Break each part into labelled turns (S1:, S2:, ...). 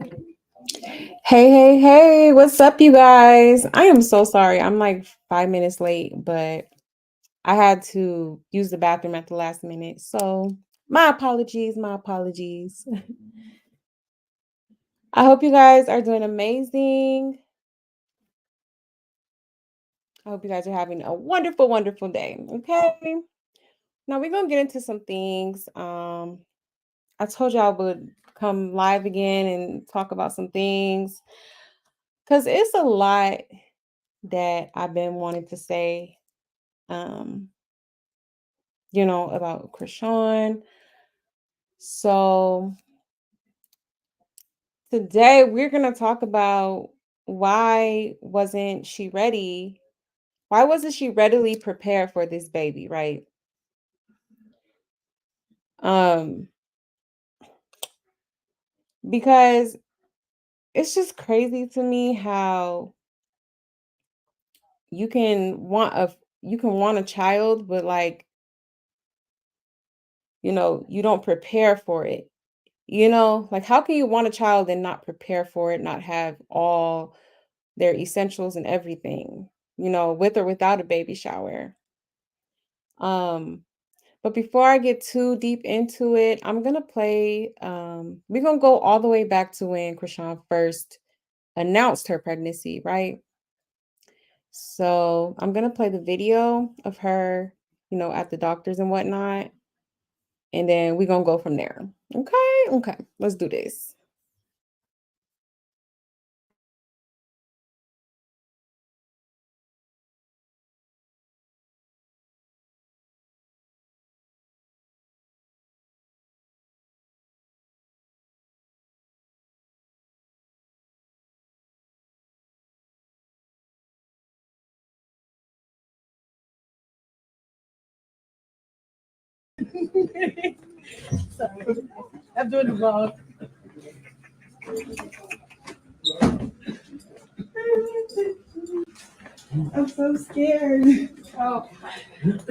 S1: Hey, hey, hey, what's up, you guys? I am so sorry. I'm like 5 minutes late, but I had to use the bathroom at the last minute. So, my apologies, my apologies. I hope you guys are doing amazing. I hope you guys are having a wonderful, wonderful day. Okay. Now we're gonna get into some things. I told you I would come live again and talk about some things because it's a lot that I've been wanting to say. Um, about Krishan. So today we're going to talk about why wasn't she ready? Why wasn't she readily prepared for this baby, right? Um, because it's just crazy to me how you can want a you can want a child, but like, you don't prepare for it. Like how can you want a child and not prepare for it, not have all their essentials and everything, with or without a baby shower. Um, but before I get too deep into it, I'm gonna play. We're gonna go all the way back to when Krishan first announced her pregnancy, right? So I'm gonna play the video of her, at the doctors and whatnot, and then we're gonna go from there. Okay, okay, let's do this.
S2: I'm doing the vlog. I'm so scared. Oh. Just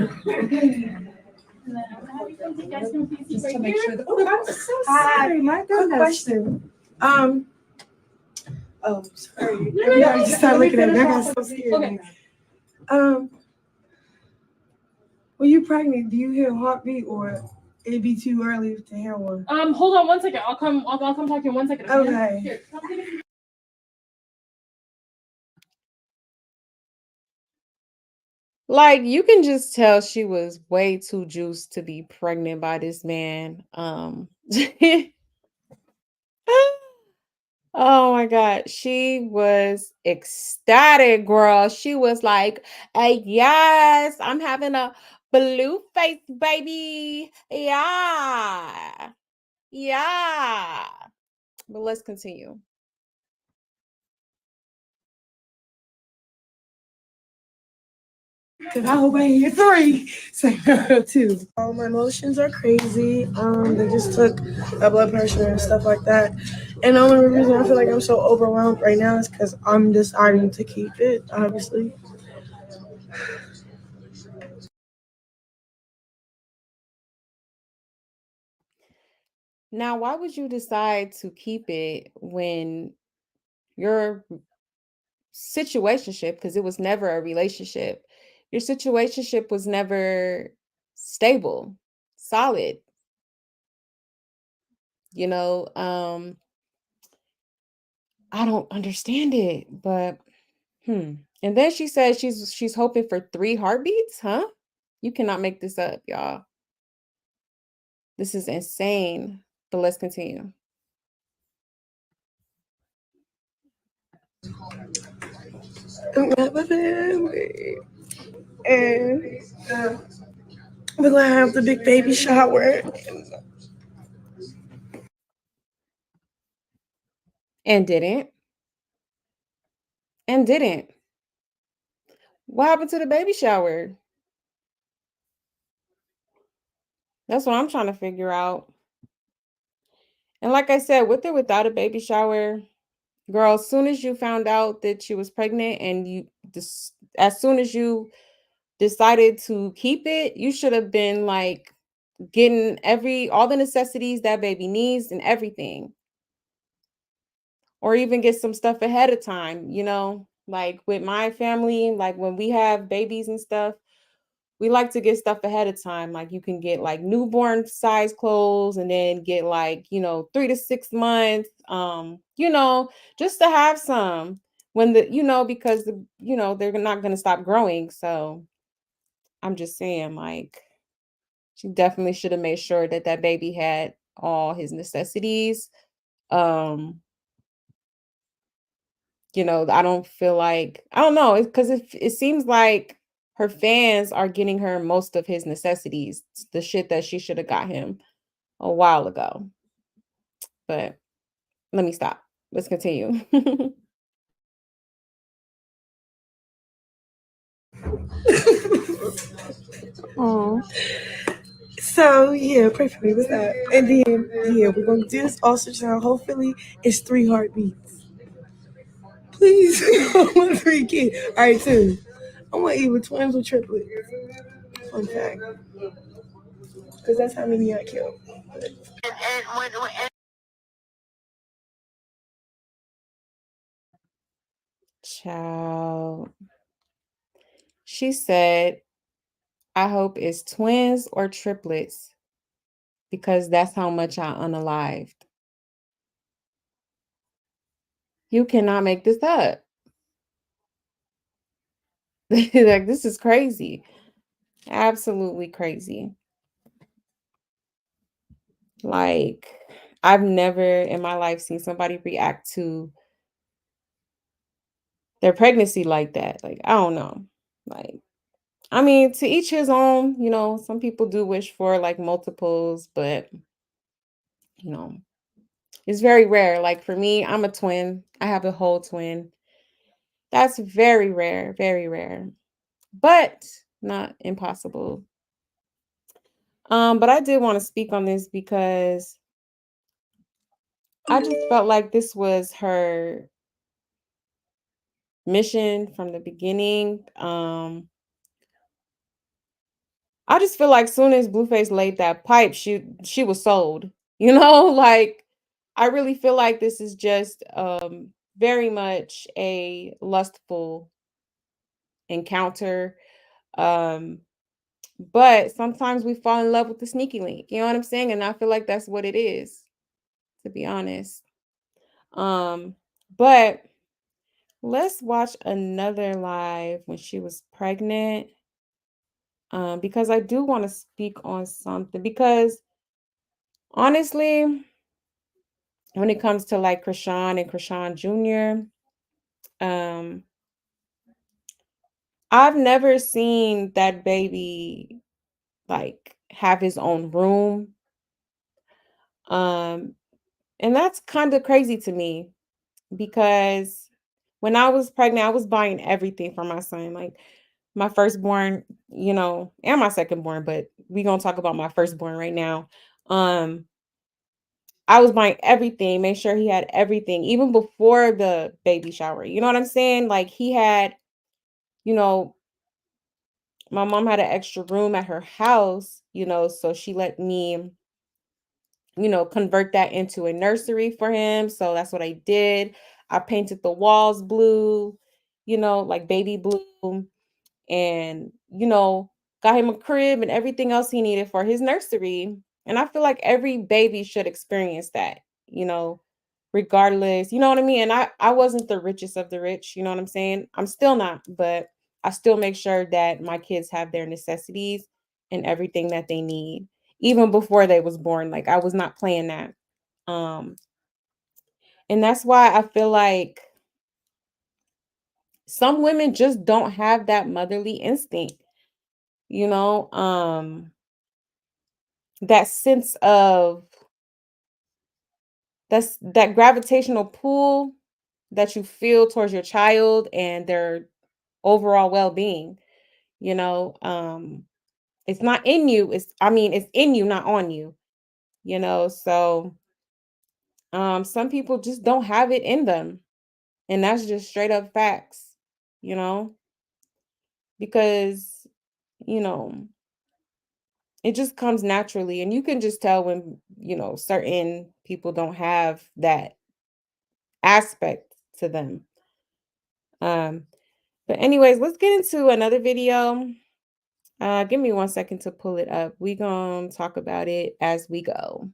S2: to make sure that. Oh, I'm so sorry. My goodness. Question. Oh, sorry. Everybody just started looking at me. I got so scared. Okay. When you're pregnant, do you hear a heartbeat or it'd be too early to hear one?
S3: Hold on 1 second. I'll come talk to you in 1 second.
S2: Okay.
S3: Here,
S1: Like you can just tell she was way too juiced to be pregnant by this man. Oh my God. She was ecstatic, girl. She was like, yes, I'm having a blue face baby. Yeah. Yeah. But let's continue.
S2: Cause I hope I hear three. Say two. All my emotions are crazy. They just took my blood pressure and stuff like that. And the only reason I feel like I'm so overwhelmed right now is because I'm deciding to keep it, obviously.
S1: Now, why would you decide to keep it when your situationship, because it was never a relationship, your situationship was never stable, solid, you know? I don't understand it, but And then she said she's hoping for 3 heartbeats, huh? You cannot make this up, y'all. This is insane. But let's continue.
S2: I'm at my family. And we're gonna have the big baby shower.
S1: And didn't. And didn't. What happened to the baby shower? That's what I'm trying to figure out. And like I said, with or without a baby shower, girl, as soon as you found out that she was pregnant and as soon as you decided to keep it, you should have been like getting all the necessities that baby needs and everything. or even get some stuff ahead of time, you know? Like with my family, like when we have babies and stuff, we like to get stuff ahead of time. Like you can get like newborn size clothes and then get like, 3 to 6 months, just to have some when because they're not going to stop growing. So I'm just saying, like, she definitely should have made sure that that baby had all his necessities. Um, I don't feel like, I don't know, because it seems like her fans are getting her most of his necessities, the shit that she should have got him a while ago. But let me stop. Let's continue. Oh,
S2: So yeah, pray for me. What's that? And then yeah, we're gonna do this ultrasound. Hopefully, it's 3 heartbeats. Please, I want 3 kids. All right, two. I want either twins or triplets. Fun fact, because that's how many I killed.
S1: child. She said, I hope it's twins or triplets because that's how much I unalived. You cannot make this up. Like, this is crazy. Absolutely crazy. Like, I've never in my life seen somebody react to their pregnancy like that. Like, I don't know. Like, I mean, to each his own, some people do wish for like multiples, but you know, it's very rare. Like for me, I'm a twin. I have a whole twin. That's very rare, very rare, but not impossible. But I did want to speak on this because I just felt like this was her mission from the beginning. I just feel like soon as Blueface laid that pipe, she was sold. Like I really feel like this is just very much a lustful encounter. Um but sometimes we fall in love with the sneaky link. You know what I'm saying? And I feel like that's what it is, to be honest. Um but let's watch another live when she was pregnant. Because I do want to speak on something because honestly, when it comes to like Krishan and Krishan Jr., um, I've never seen that baby like have his own room. Um, and that's kind of crazy to me because when I was pregnant, I was buying everything for my son, like my firstborn, and my secondborn, but we gonna talk about my firstborn right now. Um, I was buying everything, make sure he had everything, even before the baby shower. You know what I'm saying? Like he had, you know, my mom had an extra room at her house, so she let me, convert that into a nursery for him. So that's what I did. I painted the walls blue, like baby blue, and got him a crib and everything else he needed for his nursery. And I feel like every baby should experience that, you know regardless, you know what I mean? And I wasn't the richest of the rich, you know what I'm saying? I'm still not, but I still make sure that my kids have their necessities and everything that they need even before they was born. Like I was not playing that. um and that's why I feel like some women just don't have that motherly instinct, you know um that sense of that gravitational pull that you feel towards your child and their overall well-being. you know um it's not in you, it's in you, not on you. So some people just don't have it in them, and that's just straight up facts. you know because you know it just comes naturally, and you can just tell when certain people don't have that aspect to them. But anyways, let's get into another video. Give me 1 second to pull it up. We gonna talk about it as we go.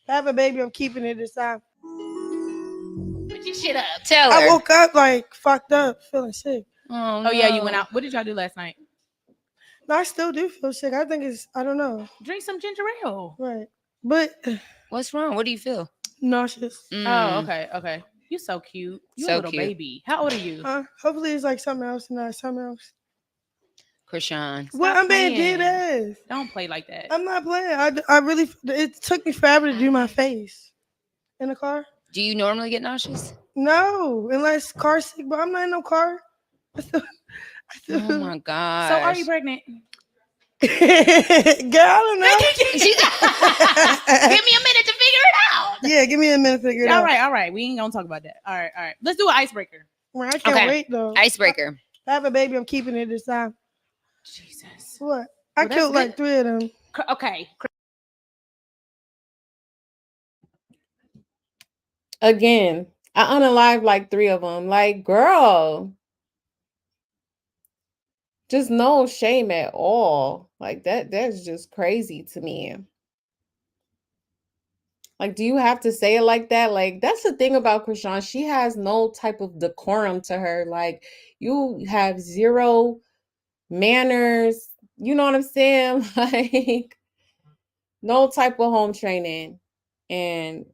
S2: If I have a baby, I'm keeping it this time.
S4: Put your shit up. Tell her.
S2: I woke up like fucked up, feeling sick.
S4: Oh,
S3: Oh yeah, you
S4: no.
S3: went out. What did y'all do last night?
S2: No, I still do feel sick. I think it's, I don't know.
S3: Drink some ginger ale.
S2: Right. But
S4: What's wrong? What do you feel?
S2: nauseous.
S3: Oh, okay. You so cute. You
S4: So
S3: a little
S4: cute.
S3: baby. How old are you?
S2: Hopefully it's like something else and not something else.
S4: Krishan.
S2: What? I'm being
S3: playing.
S2: dead ass.
S3: Don't play like that.
S2: I'm not playing. I really, it took me forever to do my face in the car.
S4: Do you normally get nauseous?
S2: No, unless car sick, but I'm not in no car.
S4: Oh my god.
S3: So are you pregnant?
S2: Girl, I don't know.
S4: Give me a minute to figure it out.
S2: Yeah, give me a minute to figure it out.
S3: All right. We ain't gonna talk about that. All right. Let's do an icebreaker.
S2: Well, I can't
S4: Okay.
S2: wait though.
S4: Icebreaker.
S2: If I have a baby, I'm keeping it this time.
S3: Jesus.
S2: What? I
S3: Well, that's
S2: killed like
S3: good.
S2: 3 of them.
S3: Okay.
S1: Again, I unalived like 3 of them. Like, girl, just no shame at all. Like that's just crazy to me. Like, do you have to say it like that? Like, that's the thing about Krishan. She has no type of decorum to her. Like, you have zero manners. You know what I'm saying? Like, no type of home training. And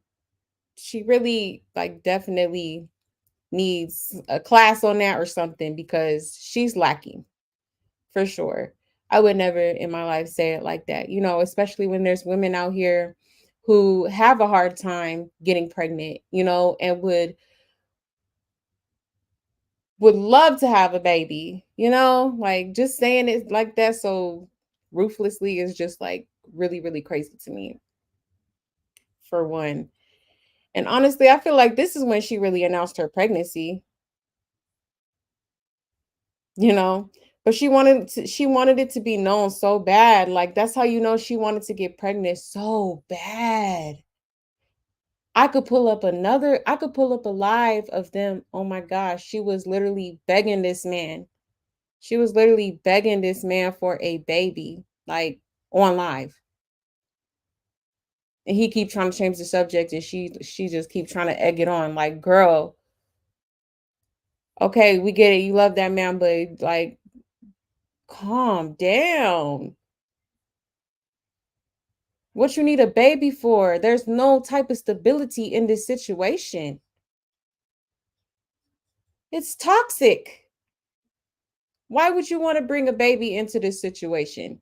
S1: she really, like, definitely needs a class on that or something because she's lacking for sure. I would never in my life say it like that, you know, especially when there's women out here who have a hard time getting pregnant, you know, and would love to have a baby, you know, like just saying it like that so ruthlessly is just like really, really crazy to me, for one. And honestly, I feel like this is when she really announced her pregnancy, you know, but she wanted it to be known so bad. Like, that's how you know she wanted to get pregnant so bad. I could pull up a live of them. Oh my gosh, she was literally begging this man. She was literally begging this man for a baby, like on live. And he keep trying to change the subject and she just keep trying to egg it on. Like, girl, okay, we get it. You love that man, but like, calm down. What you need a baby for? There's no type of stability in this situation. It's toxic. Why would you want to bring a baby into this situation?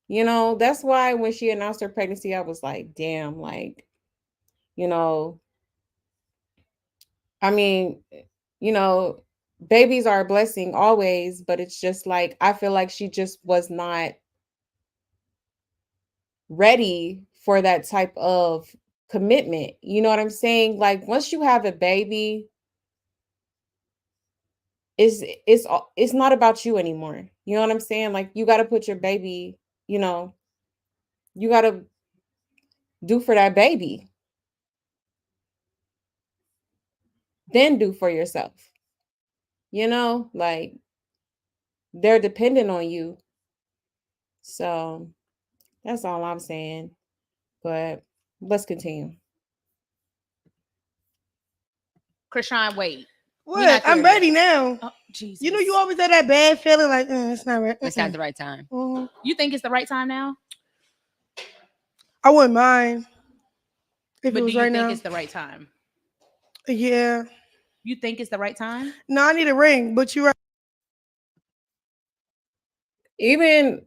S1: You know, that's why when she announced her pregnancy, I was like, damn, like, you know, I mean, you know, babies are a blessing always, but it's just like, I feel like she just was not ready for that type of commitment. You know what I'm saying? Like, once you have a baby, it's not about you anymore. You know what I'm saying? Like, you got to put your baby, you know, you got to do for that baby, then do for yourself. You know, like, they're dependent on you. So that's all I'm saying. But let's continue.
S3: Krishan, wait.
S2: What?
S3: not
S2: I'm
S3: there
S2: ready
S3: yet.
S2: now.
S3: Oh, Jesus.
S2: You know, you always have that bad feeling like, it's not right.
S4: It's not the right time.
S3: You think it's the right time now?
S2: I wouldn't mind if
S3: But
S2: it was
S3: do you
S2: right
S3: think
S2: now.
S3: it's the right time?
S2: Yeah.
S3: You think it's the right time?
S2: No, I need a ring, but you're right.
S1: Even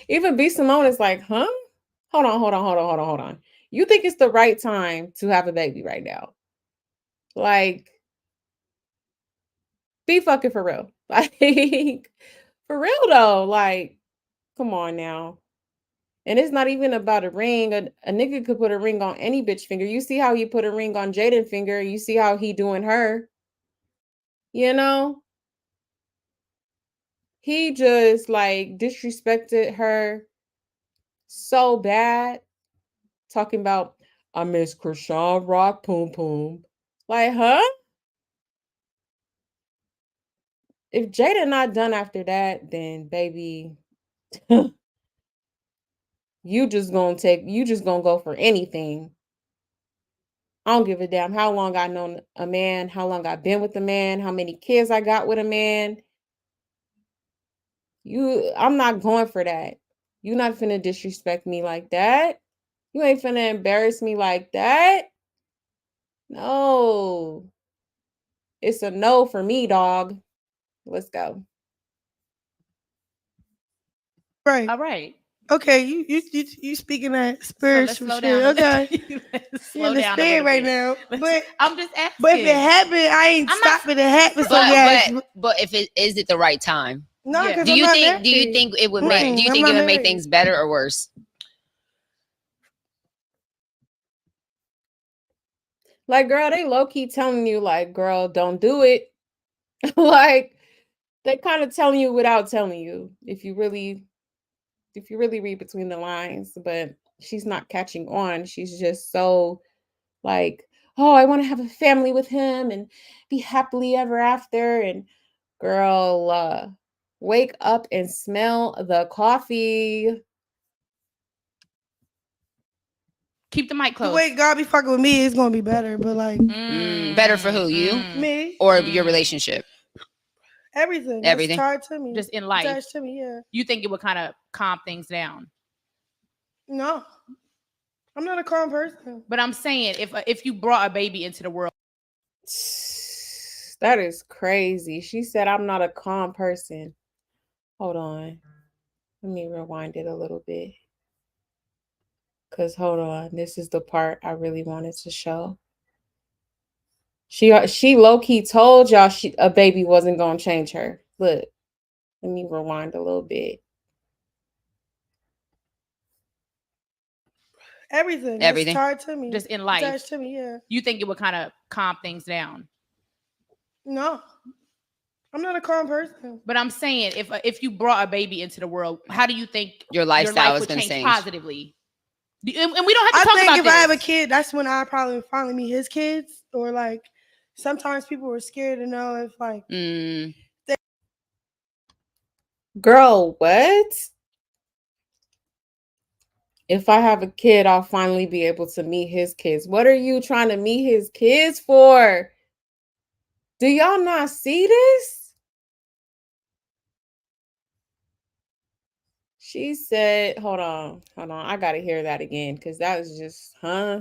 S1: even B Simone is like, huh? Hold on. You think it's the right time to have a baby right now? Like, be fucking for real. Like, for real though. Like, come on now. And it's not even about a ring. A nigga could put a ring on any bitch finger. You see how he put a ring on Jaden finger. You see how he doing her. You know? He just like disrespected her so bad. Talking about, I miss Krishan Rock Poom Poom. Like, huh? If Jada not done after that, then baby, you just gonna go for anything. I don't give a damn how long I known a man, how long I've been with a man, how many kids I got with a man. I'm not going for that. You not finna disrespect me like that. You ain't finna embarrass me like that. No. It's a no for me, dog. Let's go.
S2: Right.
S3: All right.
S2: Okay, you speaking that
S3: So let's
S2: spiritual
S3: slow
S2: shit.
S3: down.
S2: Okay.
S3: Let's
S2: You
S3: slow
S2: in the
S3: down a
S2: spirit
S3: little
S2: right
S3: bit.
S2: now. But
S3: I'm just asking.
S2: if it happened, I ain't
S3: I'm not-
S2: stopping it happen. So
S4: But
S2: yeah.
S4: but if it is it the right time?
S2: No,
S3: Yeah.
S2: because
S4: Do
S2: I'm
S4: you
S2: not
S4: think
S2: married.
S4: do you think it would make
S2: Mm-mm,
S4: do you
S2: I'm
S4: think it
S2: not
S4: would make
S2: married.
S4: things better or worse?
S1: Like, girl, they low-key telling you, like, girl, don't do it. Like, they kind of telling you without telling you, if you really read between the lines, but she's not catching on. She's just so like, oh, I want to have a family with him and be happily ever after. And girl, wake up and smell the coffee.
S3: Keep the mic
S2: The
S3: close.
S2: way God be fucking with me, it's gonna be better. But like
S4: Better for who? You
S2: me,
S4: or your relationship?
S2: everything.
S4: Everything.
S2: That's tied to me.
S3: Just in life.
S2: Attached to me, yeah.
S3: You think it would kind of calm things down?
S2: No, I'm not a calm person.
S3: But I'm saying, if you brought a baby into the world,
S1: That is crazy. She said, I'm not a calm person. Hold on. Let me rewind it a little bit. Because hold on. This is the part I really wanted to show. She low-key told y'all a baby wasn't going to change her. Look. Let me rewind a little bit.
S2: Everything.
S4: Everything.
S2: That's tied to me.
S3: just in life,
S2: Attached to me, yeah.
S3: you think it would kind of calm things down?
S2: No, I'm not a calm person.
S3: But I'm saying, if you brought a baby into the world, how do you think
S4: Your lifestyle
S3: life
S4: is
S3: would
S4: gonna
S3: change
S4: change.
S3: positively? And we don't have
S2: I
S3: to talk
S2: think
S3: about
S2: if
S3: this.
S2: I have a kid, that's when I probably finally meet his kids. Or like, sometimes people were scared to know if like
S1: Girl, what? If I have a kid, I'll finally be able to meet his kids. What are you trying to meet his kids for? Do y'all not see this? She said, hold on. I got to hear that again because that was just, huh?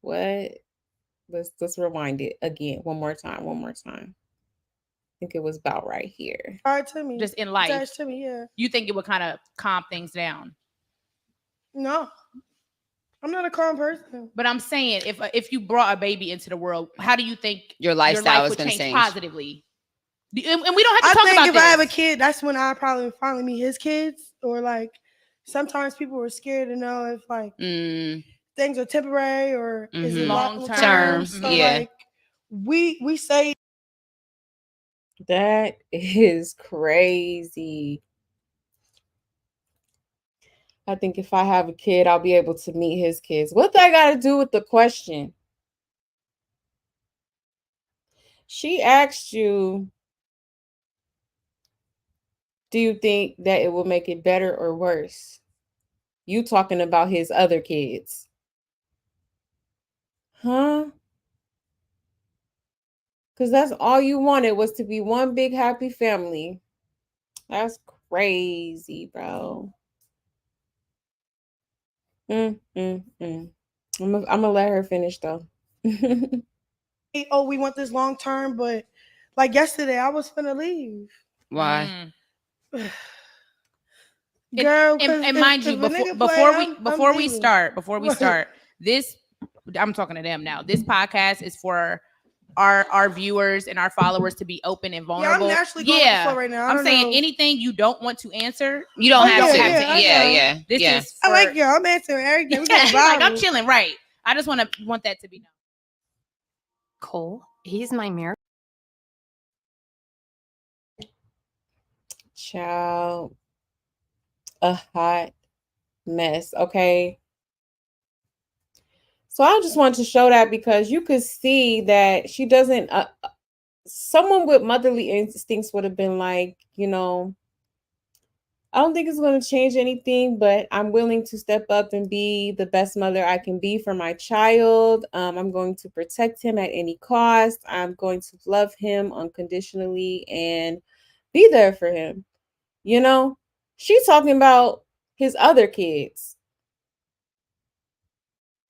S1: What? Let's rewind it again. One more time. I think it was about right here.
S2: tied to me.
S3: Just in life,
S2: Attached to me, yeah.
S3: you think it would kind of calm things down?
S2: No, I'm not a calm person.
S3: But I'm saying, if you brought a baby into the world, how do you think
S4: your lifestyle is
S3: would
S4: gonna
S3: change
S4: change
S3: positively? And we don't have to
S2: I
S3: talk
S2: think
S3: about
S2: if
S3: this.
S2: I have a kid, that's when I probably finally meet his kids. Or like, sometimes people were scared to know if like things are temporary or is it long term. So
S4: yeah.
S2: like, we say
S1: That is crazy. I think if I have a kid, I'll be able to meet his kids. What that got to do with the question? She asked you, do you think that it will make it better or worse? You talking about his other kids. Huh? Because that's all you wanted was to be one big happy family. That's crazy, bro. I'm gonna let her finish though.
S2: oh, we want this long term, but like yesterday, I was finna leave.
S4: Why?
S2: Girl,
S3: And mind you,
S2: if a nigga play,
S3: before we
S2: leaving.
S3: start this, I'm talking to them now. This podcast is for our viewers and our followers to be open and
S2: Yeah,
S3: vulnerable.
S2: I'm actually going with the flow right now.
S3: I'm saying
S2: know.
S3: anything you don't want to answer,
S4: You don't have to.
S2: I know.
S3: This is
S2: I
S3: for,
S2: like y'all. I'm answering everything. We going
S3: like I'm
S2: viral.
S3: chilling, right? I just want that to be known.
S5: Cole, he's my marriage.
S1: Child, a hot mess. Okay. So I just wanted to show that because you could see that she doesn't. Someone with motherly instincts would have been like, I don't think it's going to change anything, but I'm willing to step up and be the best mother I can be for my child. I'm going to protect him at any cost. I'm going to love him unconditionally and be there for him. She's talking about his other kids.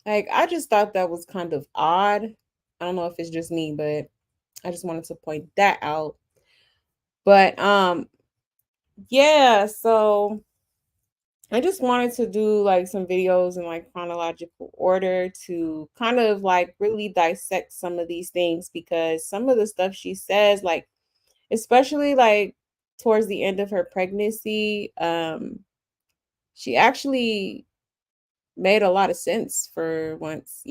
S1: Like, I just thought that was kind of odd. I don't know if it's just me, but I just wanted to point that out. But yeah, so I just wanted to do like some videos in like chronological order to kind of like really dissect some of these things, because some of the stuff she says, like especially like towards the end of her pregnancy, she actually made a lot of sense for once.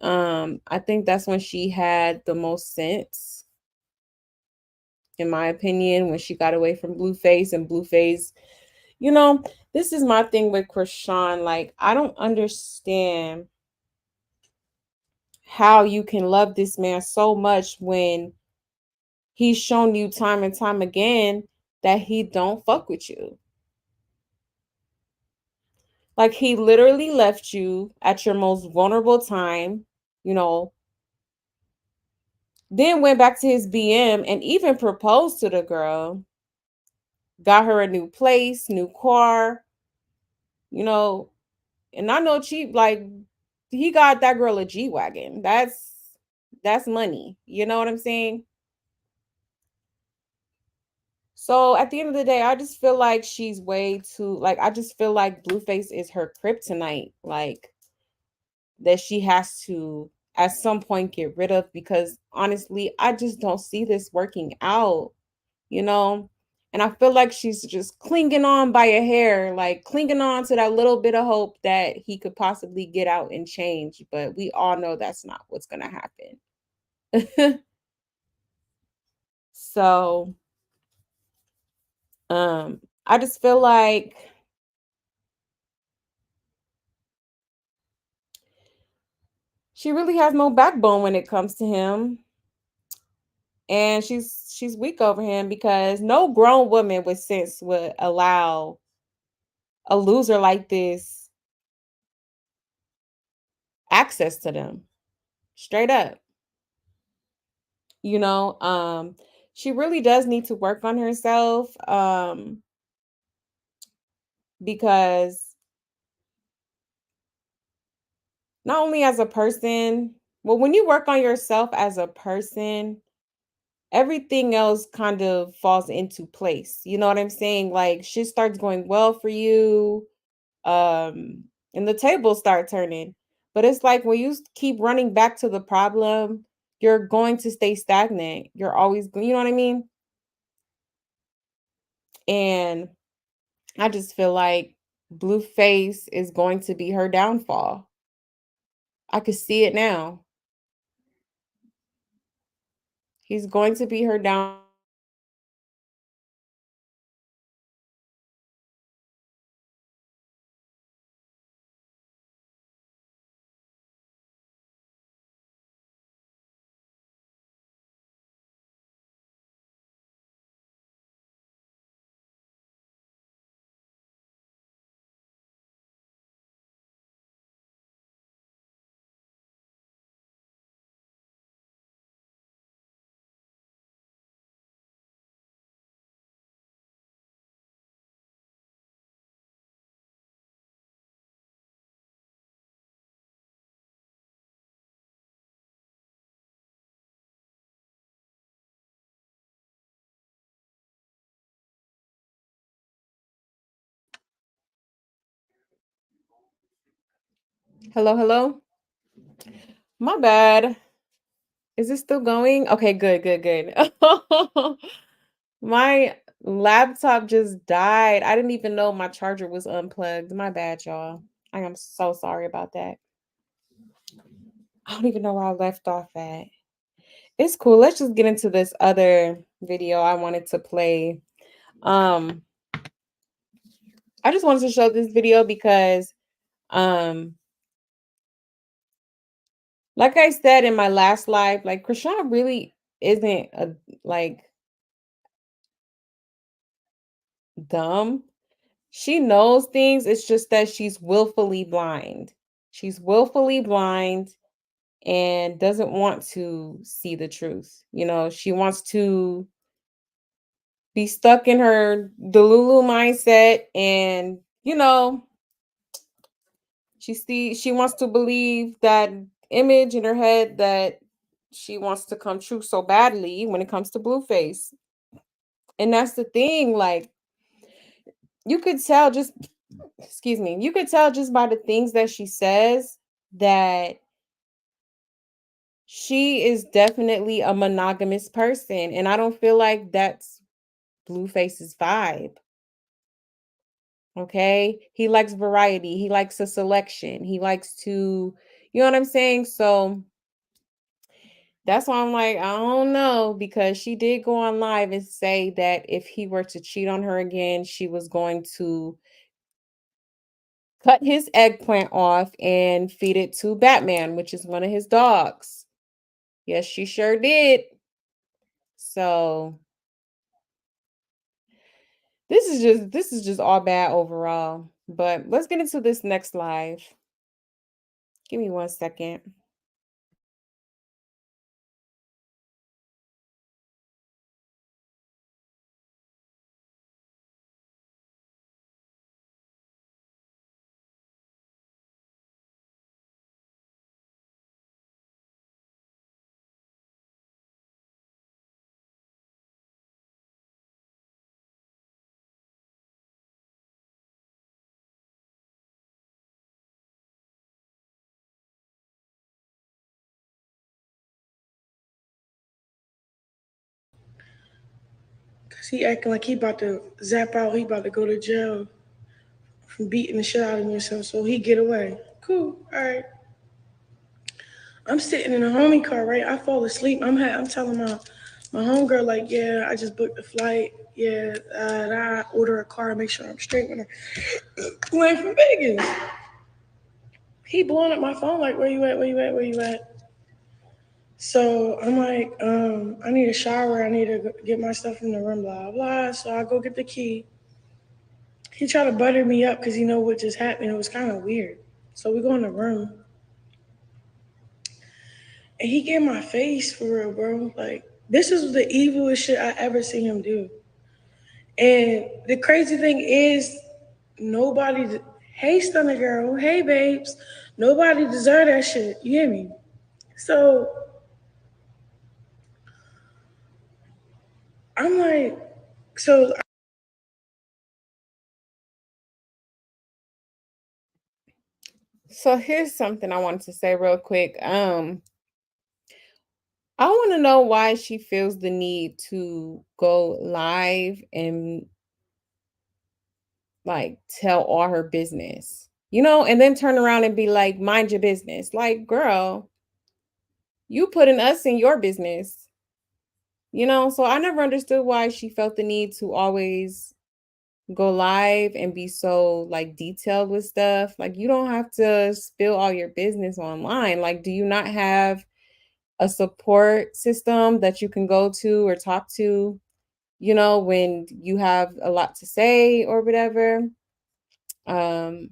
S1: I think that's when she had the most sense, in my opinion, when she got away from Blueface. And Blueface, this is my thing with Krishan. Like, I don't understand how you can love this man so much when he's shown you time and time again that he don't fuck with you. Like, he literally left you at your most vulnerable time, then went back to his BM and even proposed to the girl, got her a new place, new car, and I know cheap, like he got that girl a G-Wagon. That's money. You know what I'm saying? So at the end of the day, I just feel like she's way too, like, I just feel like Blueface is her kryptonite, like that she has to at some point get rid of, because honestly, I just don't see this working out, you know? And I feel like she's just clinging on by a hair, like clinging on to that little bit of hope that he could possibly get out and change. But we all know that's not what's going to happen. So, I just feel like she really has no backbone when it comes to him. And she's weak over him, because no grown woman with sense would allow a loser like this access to them. Straight up. She really does need to work on herself, because not only as a person, well, when you work on yourself as a person, everything else kind of falls into place. You know what I'm saying? Like, shit starts going well for you, and the tables start turning. But it's like when you keep running back to the problem, you're going to stay stagnant. You're always, you know what I mean? And I just feel like Blueface is going to be her downfall. I could see it now. He's going to be her downfall. Hello, hello. My bad. Is it still going? Okay, good, good, good. My laptop just died. I didn't even know my charger was unplugged. My bad, y'all. I am so sorry about that. I don't even know where I left off at. It's cool. Let's just get into this other video I wanted to play. Um, I just wanted to show this video because um like I said in my last live, like Krishan really isn't a like dumb. She knows things. It's just that she's willfully blind. She's willfully blind and doesn't want to see the truth. She wants to be stuck in her delulu mindset and, she wants to believe that image in her head that she wants to come true so badly when it comes to Blueface. And that's the thing, like you could tell just excuse me, you could tell just by the things that she says that she is definitely a monogamous person. And I don't feel like that's Blueface's vibe. Okay. He likes variety. He likes a selection. He likes to, you know what I'm saying? So that's why I'm like, I don't know, because she did go on live and say that if he were to cheat on her again, she was going to cut his eggplant off and feed it to Batman, which is one of his dogs. Yes, she sure did. So this is just all bad overall. But let's get into this next live. Give me 1 second.
S2: Cause he acting like he about to zap out. He about to go to jail from beating the shit out of himself, so he get away. Cool. All right. I'm sitting in a homie car, right? I fall asleep. I'm telling my homegirl like, yeah, I just booked the flight. Yeah, I order a car, make sure I'm straight when I'm going from Vegas. He blowing up my phone like, where you at? Where you at? Where you at? So I'm like, I need a shower. I need to get my stuff in the room. Blah blah. So I go get the key. He tried to butter me up because he know what just happened. It was kind of weird. So we go in the room, and he gave my face for real, bro. Like this is the evilest shit I ever seen him do. And the crazy thing is, nobody. Hey, stunner girl. Hey, babes. Nobody deserve that shit. You hear me? So I'm like, so
S1: So here's something I wanted to say real quick. I want to know why she feels the need to go live and like tell all her business, and then turn around and be like, mind your business. Like, girl, you putting us in your business, So I never understood why she felt the need to always go live and be so like detailed with stuff. Like, you don't have to spill all your business online. Like, do you not have a support system that you can go to or talk to, when you have a lot to say or whatever? Um,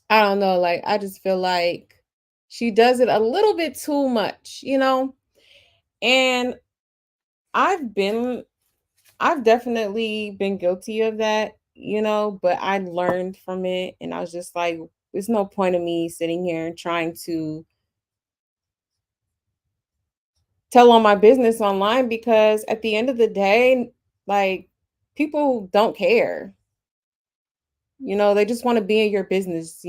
S1: I don't know. Like, I just feel like she does it a little bit too much. And I've been, I've definitely been guilty of that, but I learned from it. And I was just like, there's no point of me sitting here and trying to tell all my business online because at the end of the day, like, people don't care. They just want to be in your business.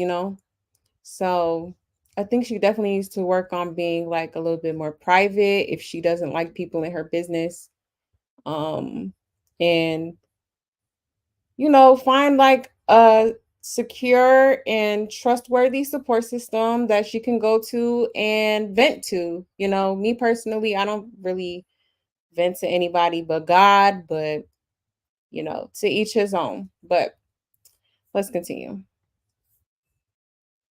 S1: So I think she definitely needs to work on being like a little bit more private if she doesn't like people in her business. And find like a secure and trustworthy support system that she can go to and vent to. Me personally, I don't really vent to anybody but God, but to each his own. But let's continue.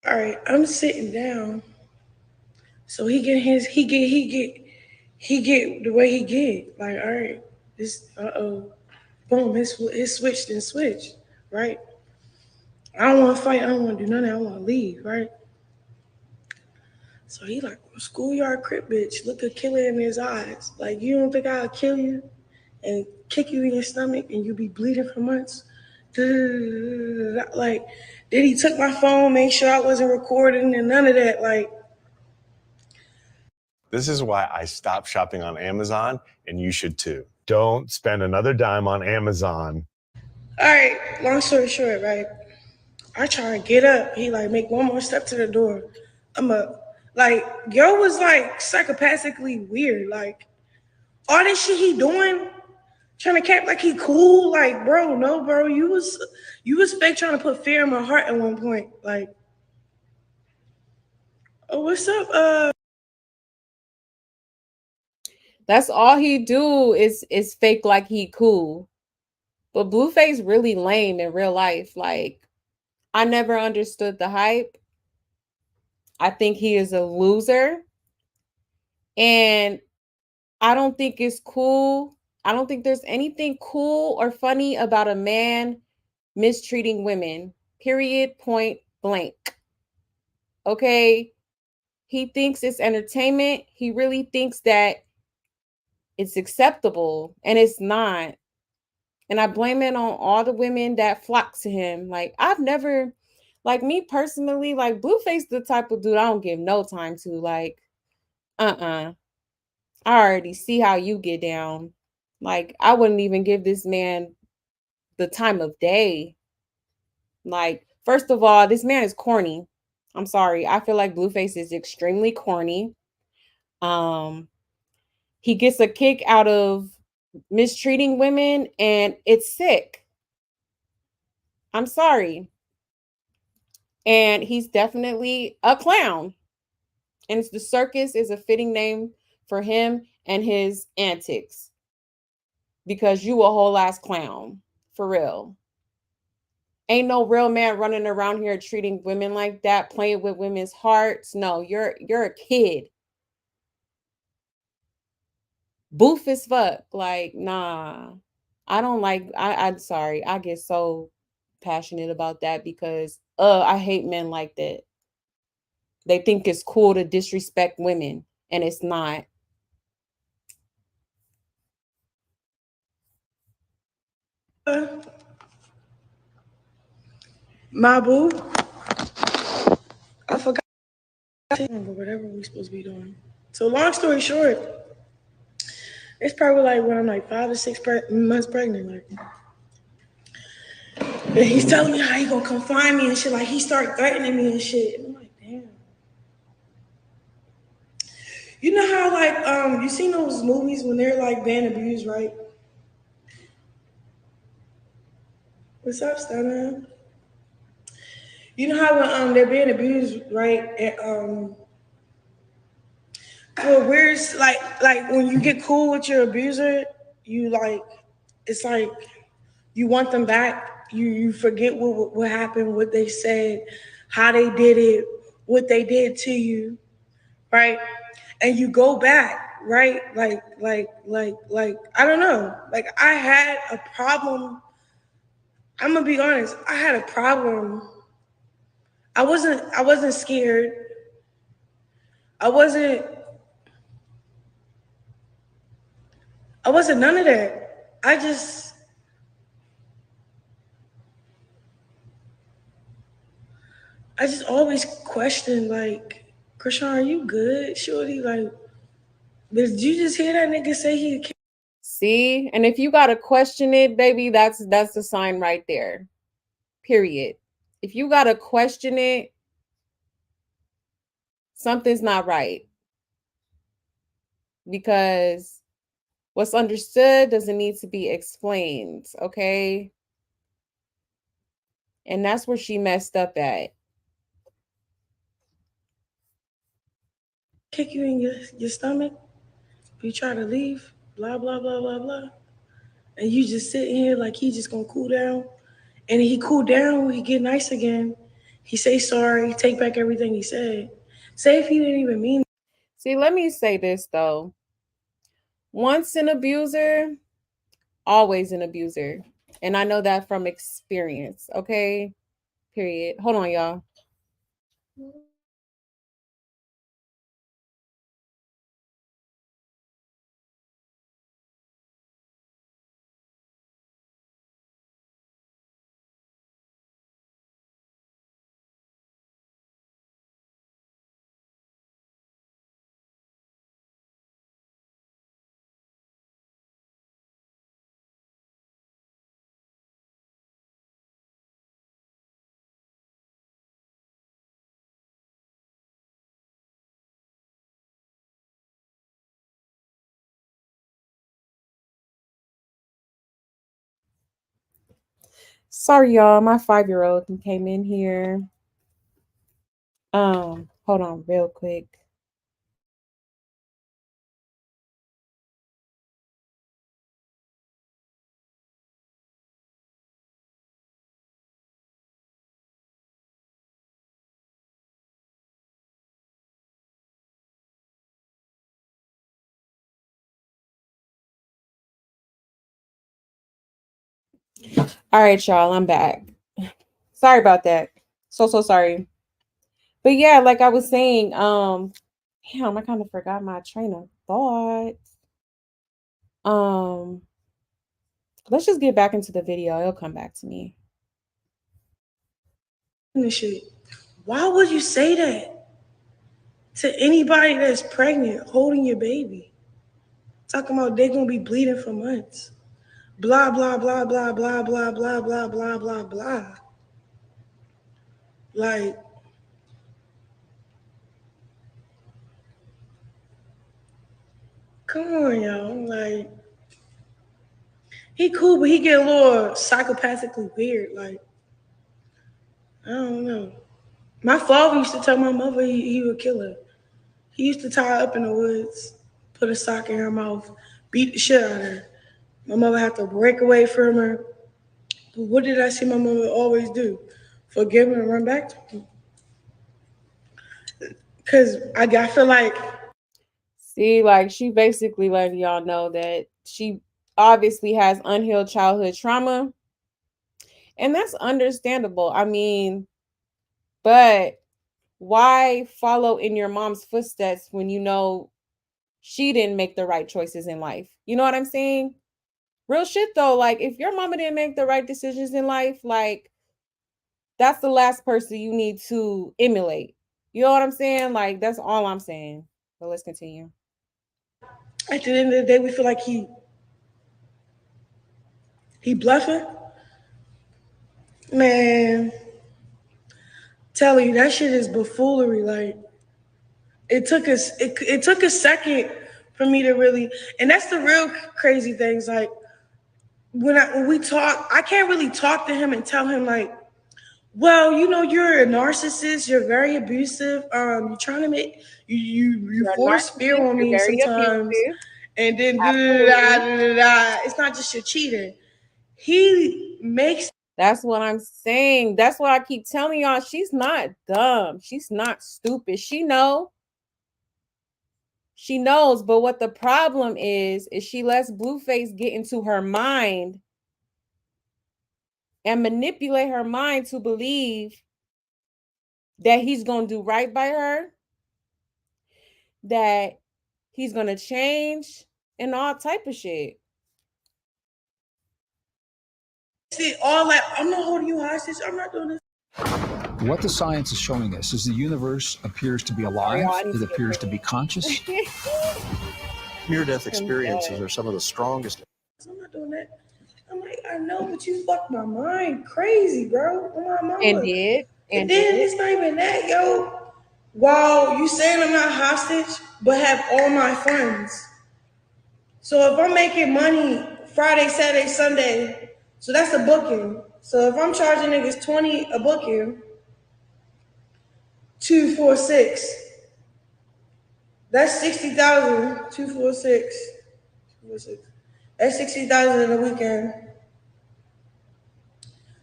S2: All right, I'm sitting down. So he get the way he get. Like, all right, this boom, his switched and switched, right? I don't want to fight. I don't want to do nothing. I want to leave, right? So he like, schoolyard crip bitch, look a killer in his eyes. Like, you don't think I'll kill you and kick you in your stomach and you be bleeding for months? Like, then he took my phone, make sure I wasn't recording and none of that. Like,
S6: this is why I stopped shopping on Amazon, and you should too. Don't spend another dime on Amazon.
S2: all right, long story short, right? I try to get up. He like make one more step to the door. I'm up. Like, yo was like psychopathically weird. Like, all this shit he doing, trying to cap like he cool. Like, bro, no, bro. You was fake trying to put fear in my heart at one point. Like, oh, what's up?
S1: That's all he do is fake like he cool. But Blueface really lame in real life. Like, I never understood the hype. I think he is a loser. And I don't think it's cool. I don't think there's anything cool or funny about a man mistreating women. Period, point blank. Okay? He thinks it's entertainment. He really thinks that it's acceptable, and it's not. And I blame it on all the women that flock to him. Like, I've never, like, me personally, like, Blueface the type of dude I don't give no time to. Like, I already see how you get down. Like, I wouldn't even give this man the time of day. Like, first of all, this man is corny. I'm sorry. I feel like Blueface is extremely corny. He gets a kick out of mistreating women, and it's sick. I'm sorry. And he's definitely a clown. And the circus is a fitting name for him and his antics. Because you a whole ass clown. For real. Ain't no real man running around here treating women like that, playing with women's hearts. No, you're a kid. Boof as fuck. Like, nah. I'm sorry. I get so passionate about that because I hate men like that. They think it's cool to disrespect women, and it's not.
S2: My boo. I forgot whatever we supposed to be doing. So long story short, it's probably like when I'm like 5 or 6 months pregnant. Like, and he's telling me how he gonna come find me and shit. Like, he start threatening me and shit. And I'm like, damn. You know how like you seen those movies when they're like being abused, right? What's up, Stunner? You know how when they're being abused, right? And well, where's like when you get cool with your abuser, you like it's like you want them back. You forget what happened, what they said, how they did it, what they did to you, right? And you go back, right? Like I don't know. Like, I had a problem. I'm gonna be honest. I had a problem. I wasn't scared. I wasn't I wasn't none of that. I just always questioned, like, Krishan, are you good? Shorty, like, did you just hear that nigga say he?
S1: See? And if you gotta question it, baby, that's the sign right there. Period. If you gotta question it, something's not right. Because what's understood doesn't need to be explained, okay? And that's where she messed up at.
S2: Kick you in your stomach. You try to leave, blah, blah, blah, blah, blah. And you just sitting here like he just gonna cool down. And he cool down, he get nice again. He say sorry, take back everything he said. Say if he didn't even mean.
S1: See, let me say this though. Once an abuser, always an abuser. And I know that from experience, okay? Period. Hold on, y'all. Sorry, y'all. My 5-year-old came in here. Hold on real quick. All right, y'all, I'm back. Sorry about that. So sorry. But yeah, like I was saying, damn, I kind of forgot my train of thought. Let's just get back into the video. It'll come back to me.
S2: This shit. Why would you say that to anybody that's pregnant, holding your baby? Talking about they're gonna be bleeding for months. Blah, blah, blah, blah, blah, blah, blah, blah, blah, blah, blah. Like, come on, y'all. Like, he cool, but he get a little psychopathically weird. Like, I don't know. My father used to tell my mother he would kill her. He used to tie her up in the woods, put a sock in her mouth, beat the shit out of her. My mother had to break away from her. But what did I see my mother always do? Forgive him and run back to him. Because I feel like.
S1: See, like she basically letting y'all know that she obviously has unhealed childhood trauma. And that's understandable. I mean, but why follow in your mom's footsteps when you know she didn't make the right choices in life? You know what I'm saying? Real shit though, like if your mama didn't make the right decisions in life, like that's the last person you need to emulate. You know what I'm saying? Like that's all I'm saying. But let's continue.
S2: At the end of the day, we feel like he bluffing. Man, tell you that shit is buffoonery. Like it took a second for me to really, and that's the real crazy things. Like when we talk, I can't really talk to him and tell him like, well, you know, you're a narcissist. You're very abusive. You're trying to make you force fear on me sometimes, and then it's not just your cheating. He makes.
S1: That's what I'm saying. That's what I keep telling y'all. She's not dumb. She's not stupid. She knows. But what the problem is she lets Blueface get into her mind and manipulate her mind to believe that he's going to do right by her, that he's going to change, and all type of shit.
S2: See, all like, I'm not holding you hostage. I'm not doing this.
S7: What the science is showing us is the universe appears to be alive. It appears to be conscious.
S8: Near-death experiences are some of the strongest.
S2: I'm not doing that. I'm like, I know, but you fucked my mind crazy, bro. My mama.
S1: And did.
S2: And then it's not even that, yo. while you saying I'm not hostage, but have all my funds. So if I'm making money Friday, Saturday, Sunday, so that's a booking. So if I'm charging niggas 20 a booking, 246, that's 60,000. 246, 246. That's 60,000 in a weekend.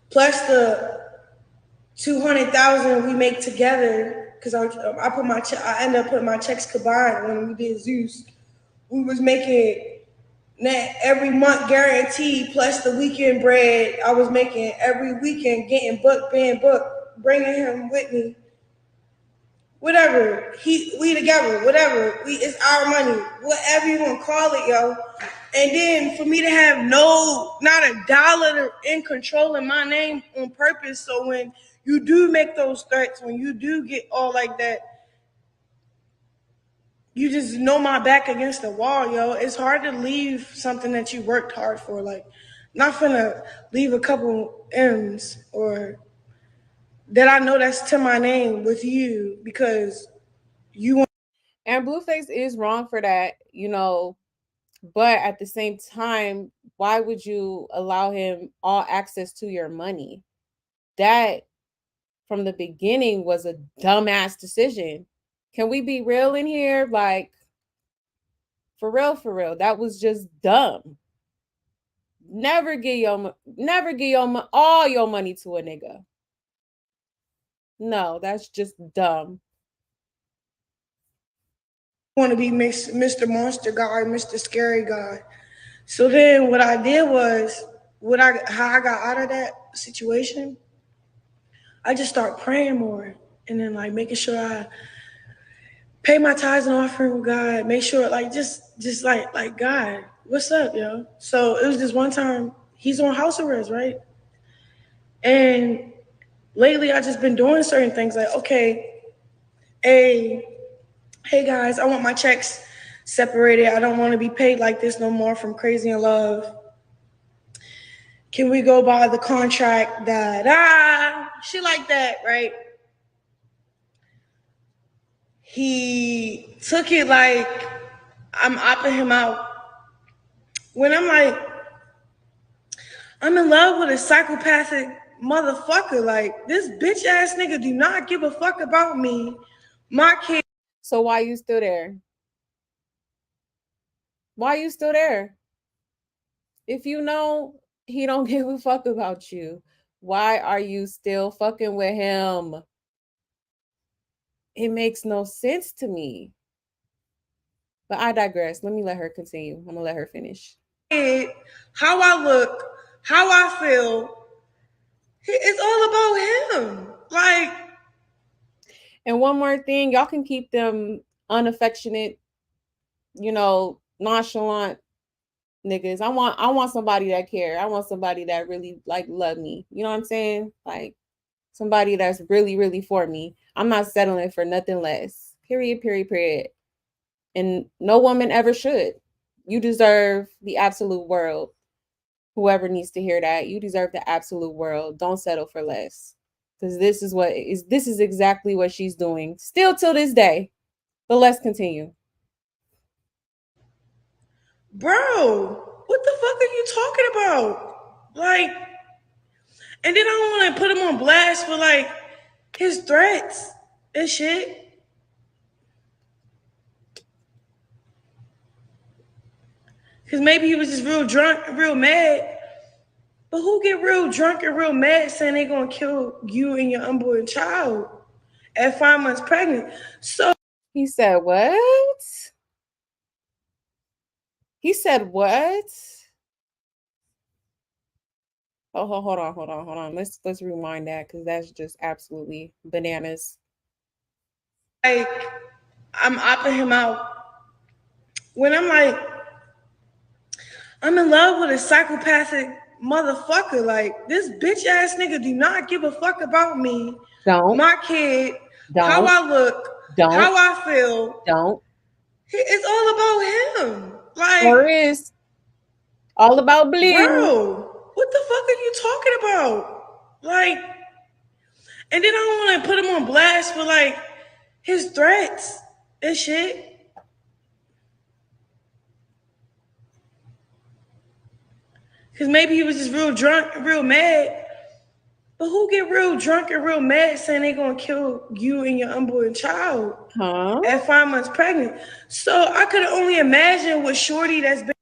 S2: Plus the 200,000 we make together, because I end up putting my checks combined when we did Zeus. We was making net every month guaranteed, plus the weekend bread. I was making every weekend, getting booked, being booked, bringing him with me. Whatever, we together, whatever. It's our money, whatever you want to call it, yo. And then for me to have not a dollar in control in my name on purpose. So when you do make those threats, when you do get all like that, you just know my back against the wall, yo. It's hard to leave something that you worked hard for. Like, not finna leave a couple M's or that I know that's to my name with you because you want.
S1: And Blueface is wrong for that, but at the same time, why would you allow him all access to your money? That from the beginning was a dumbass decision. Can we be real in here? Like, for real, that was just dumb. Never give all your money to a nigga. No, that's just dumb.
S2: Want to be Mr. Monster Guy, Mr. Scary Guy. So then what I did was, how I got out of that situation, I just start praying more and then like making sure I pay my tithes and offering with God, make sure like just like God, what's up, yo? So it was just one time he's on house arrest, right? And lately I just been doing certain things like, okay, hey guys, I want my checks separated. I don't want to be paid like this no more from Crazy in Love. Can we go by the contract? Shit like that, right? He took it like I'm opting him out. When I'm like, I'm in love with a psychopathic motherfucker. Like, this bitch ass nigga do not give a fuck about me, my kid.
S1: So why you still there? Why you still there? If you know he don't give a fuck about you, why are you still fucking with him? It makes no sense to me. But I digress. Let me let her continue. I'm gonna let her finish.
S2: How I look, how I feel, it's all about him. Like,
S1: and one more thing, y'all can keep them unaffectionate, nonchalant niggas. I want somebody that care. I want somebody that really like love me. You know what I'm saying? Like somebody that's really, really for me. I'm not settling for nothing less. Period. And no woman ever should. You deserve the absolute world. Whoever needs to hear that, you deserve the absolute world. Don't settle for less. Because this is exactly what she's doing still till this day. But let's continue.
S2: Bro, what the fuck are you talking about? Like, and then I don't want to put him on blast for like his threats and shit. Because maybe he was just real drunk and real mad. But who get real drunk and real mad saying they gonna kill you and your unborn child at 5 months pregnant? So
S1: he said what? He said what? Oh, hold on. Let's rewind that because that's just absolutely bananas.
S2: Like, I'm opting him out. When I'm like, I'm in love with a psychopathic motherfucker. Like, this bitch ass nigga do not give a fuck about me, my kid, how I look, how I feel. It's all about him. Like,
S1: sure is. All about bling.
S2: Bro, what the fuck are you talking about? Like, and then I don't want to put him on blast for like his threats and shit. Because maybe he was just real drunk and real mad. But who get real drunk and real mad saying they gonna kill you and your unborn child at 5 months pregnant? So I could only imagine what shorty that's been.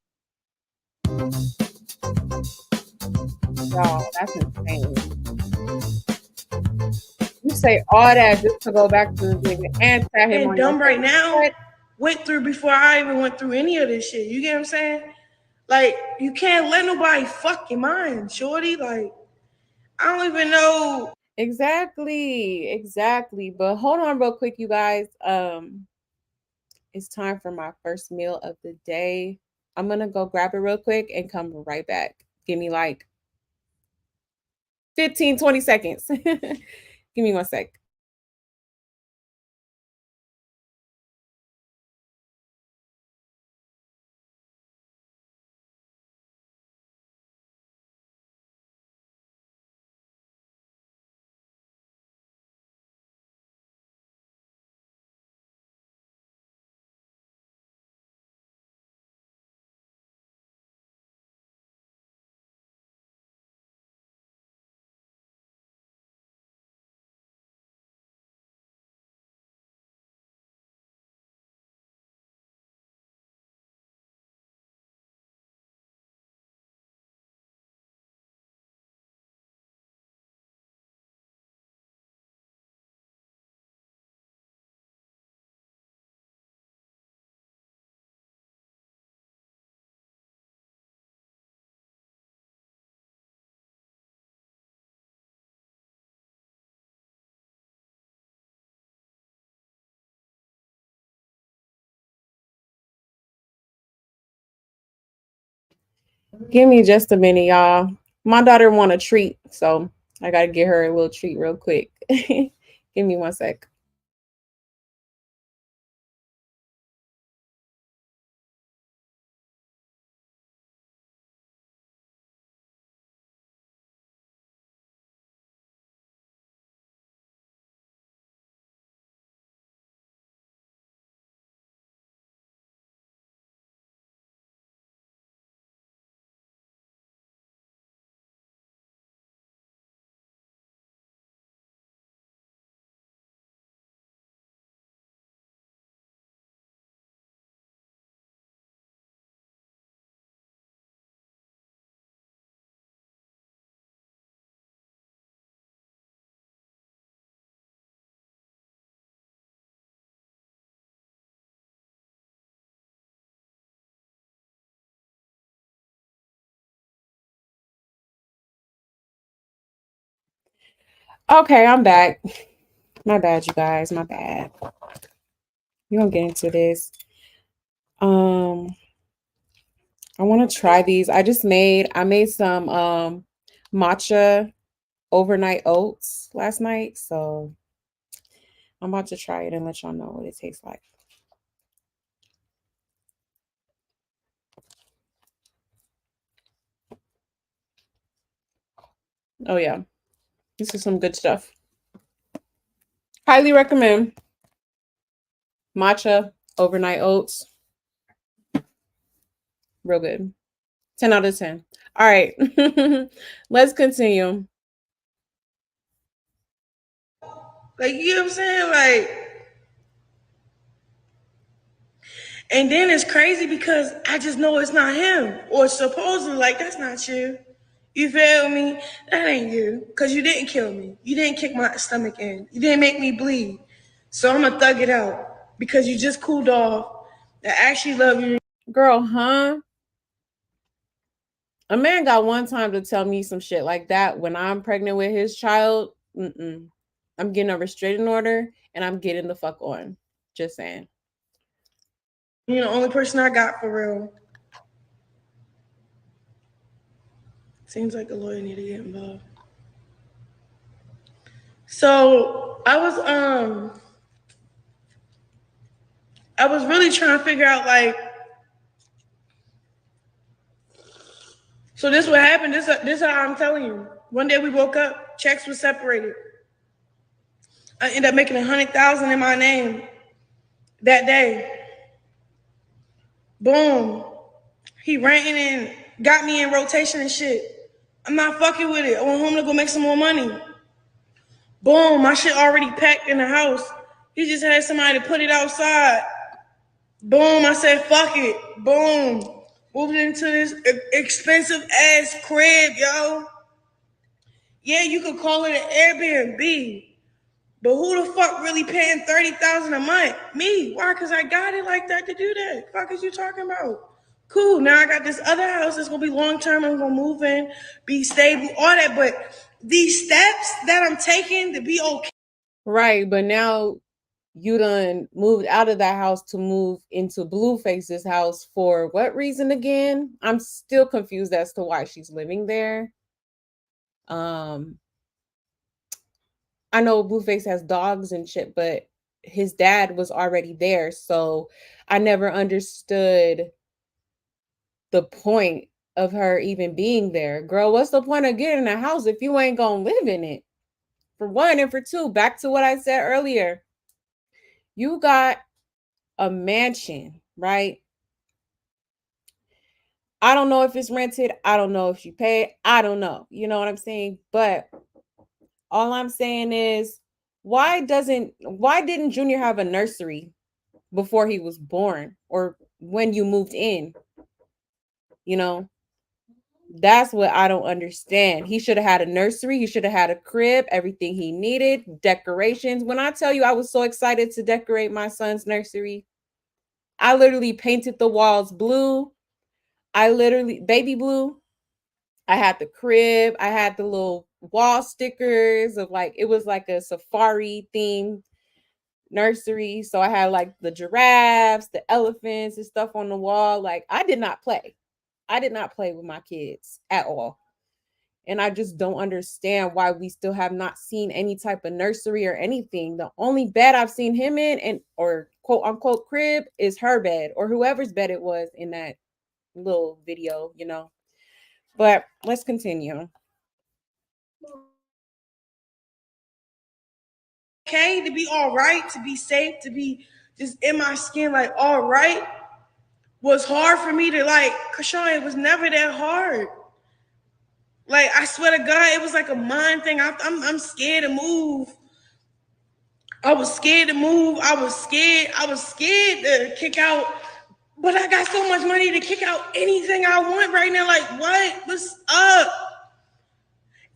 S1: Wow, that's insane. You say all that just to go back to the nigga and tell him on
S2: dumb
S1: your
S2: right now
S1: head.
S2: went through before I even went through any of this shit. You get what I'm saying? Like, you can't let nobody fuck your mind, shorty. Like, I don't even know.
S1: Exactly. But hold on real quick, you guys. It's time for my first meal of the day. I'm gonna go grab it real quick and come right back. Give me like 15, 20 seconds. Give me 1 sec. Give me just a minute, y'all. My daughter want a treat, so I gotta get her a little treat real quick. Give me 1 sec. Okay, I'm back. My bad, you guys. My bad. We're gonna get into this. I want to try these. I made some matcha overnight oats last night, so I'm about to try it and let y'all know what it tastes like. Oh yeah, this is some good stuff. Highly recommend matcha overnight oats. Real good. 10 out of 10. All right, let's continue.
S2: Like, you know what I'm saying? Like, and then it's crazy because I just know it's not him. Or supposedly, like, that's not you. You feel me? That ain't you. Because you didn't kill me. You didn't kick my stomach in. You didn't make me bleed. So I'm going to thug it out. Because you just cooled off. I actually love you.
S1: Girl, huh? A man got one time to tell me some shit like that when I'm pregnant with his child. I'm getting a restraining order and I'm getting the fuck on. Just saying.
S2: You're the only person I got for real. Seems like a lawyer need to get involved. So I was really trying to figure out, like, so this what happened. This how I'm telling you. One day we woke up, checks were separated. I ended up making 100,000 in my name that day. Boom. He ran and got me in rotation and shit. I'm not fucking with it. I went home to go make some more money. Boom, my shit already packed in the house. He just had somebody to put it outside. Boom, I said, fuck it. Boom. Moved into this expensive ass crib, yo. Yeah, you could call it an Airbnb. But who the fuck really paying 30,000 a month? Me. Why? Because I got it like that to do that. Fuck is you talking about? Cool. Now I got this other house that's gonna be long term. I'm gonna move in, be stable, all that. But these steps that I'm taking to be okay.
S1: Right, but now you done moved out of that house to move into Blueface's house for what reason again? I'm still confused as to why she's living there. I know Blueface has dogs and shit, but his dad was already there, so I never understood the point of her even being there. Girl, what's the point of getting a house if you ain't gonna live in it? For one, and for two, back to what I said earlier. You got a mansion, right? I don't know if it's rented. I don't know if you pay. I don't know. You know what I'm saying? But all I'm saying is, why didn't Junior have a nursery before he was born or when you moved in? You know, that's what I don't understand. He should have had a nursery. He should have had a crib, everything he needed, decorations. When I tell you I was so excited to decorate my son's nursery, I literally painted the walls blue. Baby blue. I had the crib. I had the little wall stickers of like, it was like a safari themed nursery. So I had like the giraffes, the elephants and stuff on the wall. Like I did not play. I did not play with my kids at all. And I just don't understand why we still have not seen any type of nursery or anything. The only bed I've seen him in and or quote unquote crib is her bed or whoever's bed it was in that little video, you know. But let's continue.
S2: Okay, to be all right, to be safe, to be just in my skin, like all right, was hard for me to like. Krishan, it was never that hard. Like I swear to God, it was like a mind thing. I'm scared to move. I was scared to move. I was scared. I was scared to kick out. But I got so much money to kick out anything I want right now. Like what? What's up?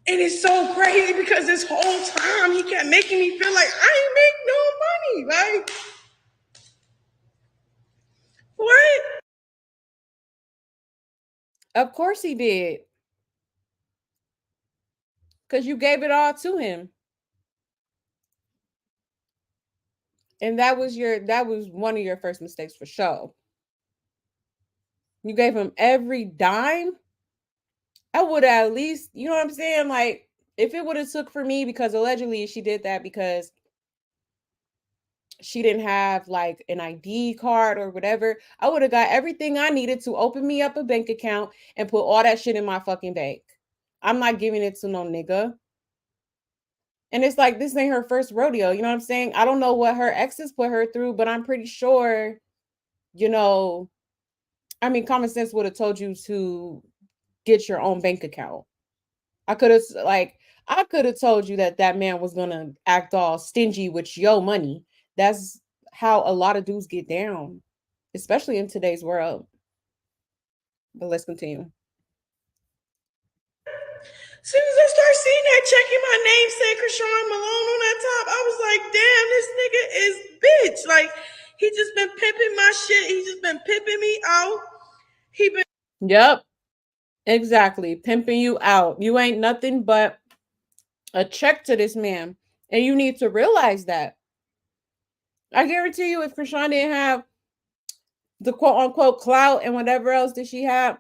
S2: And it's so crazy because this whole time he kept making me feel like I ain't make no money. Like, what?
S1: Of course he did. Because you gave it all to him. And that was one of your first mistakes for sure. You gave him every dime. I would at least, you know what I'm saying? Like, if it would have took for me, because allegedly she did that because she didn't have like an ID card or whatever, I would have got everything I needed to open me up a bank account and put all that shit in my fucking bank. I'm not giving it to no nigga. And it's like, this ain't her first rodeo. You know what I'm saying? I don't know what her exes put her through, but I'm pretty sure, you know, I mean, common sense would have told you to get your own bank account. I could have told you that man was going to act all stingy with your money. That's how a lot of dudes get down, especially in today's world. But let's continue.
S2: As soon as I start seeing that check in my name saying Krishan Malone on that top, I was like, damn, this nigga is bitch. Like, he just been pimping my shit. He just been pimping me out. He been
S1: Yep, exactly. Pimping you out. You ain't nothing but a check to this man. And you need to realize that. I guarantee you, if Krishan didn't have the quote unquote clout and whatever else that she has,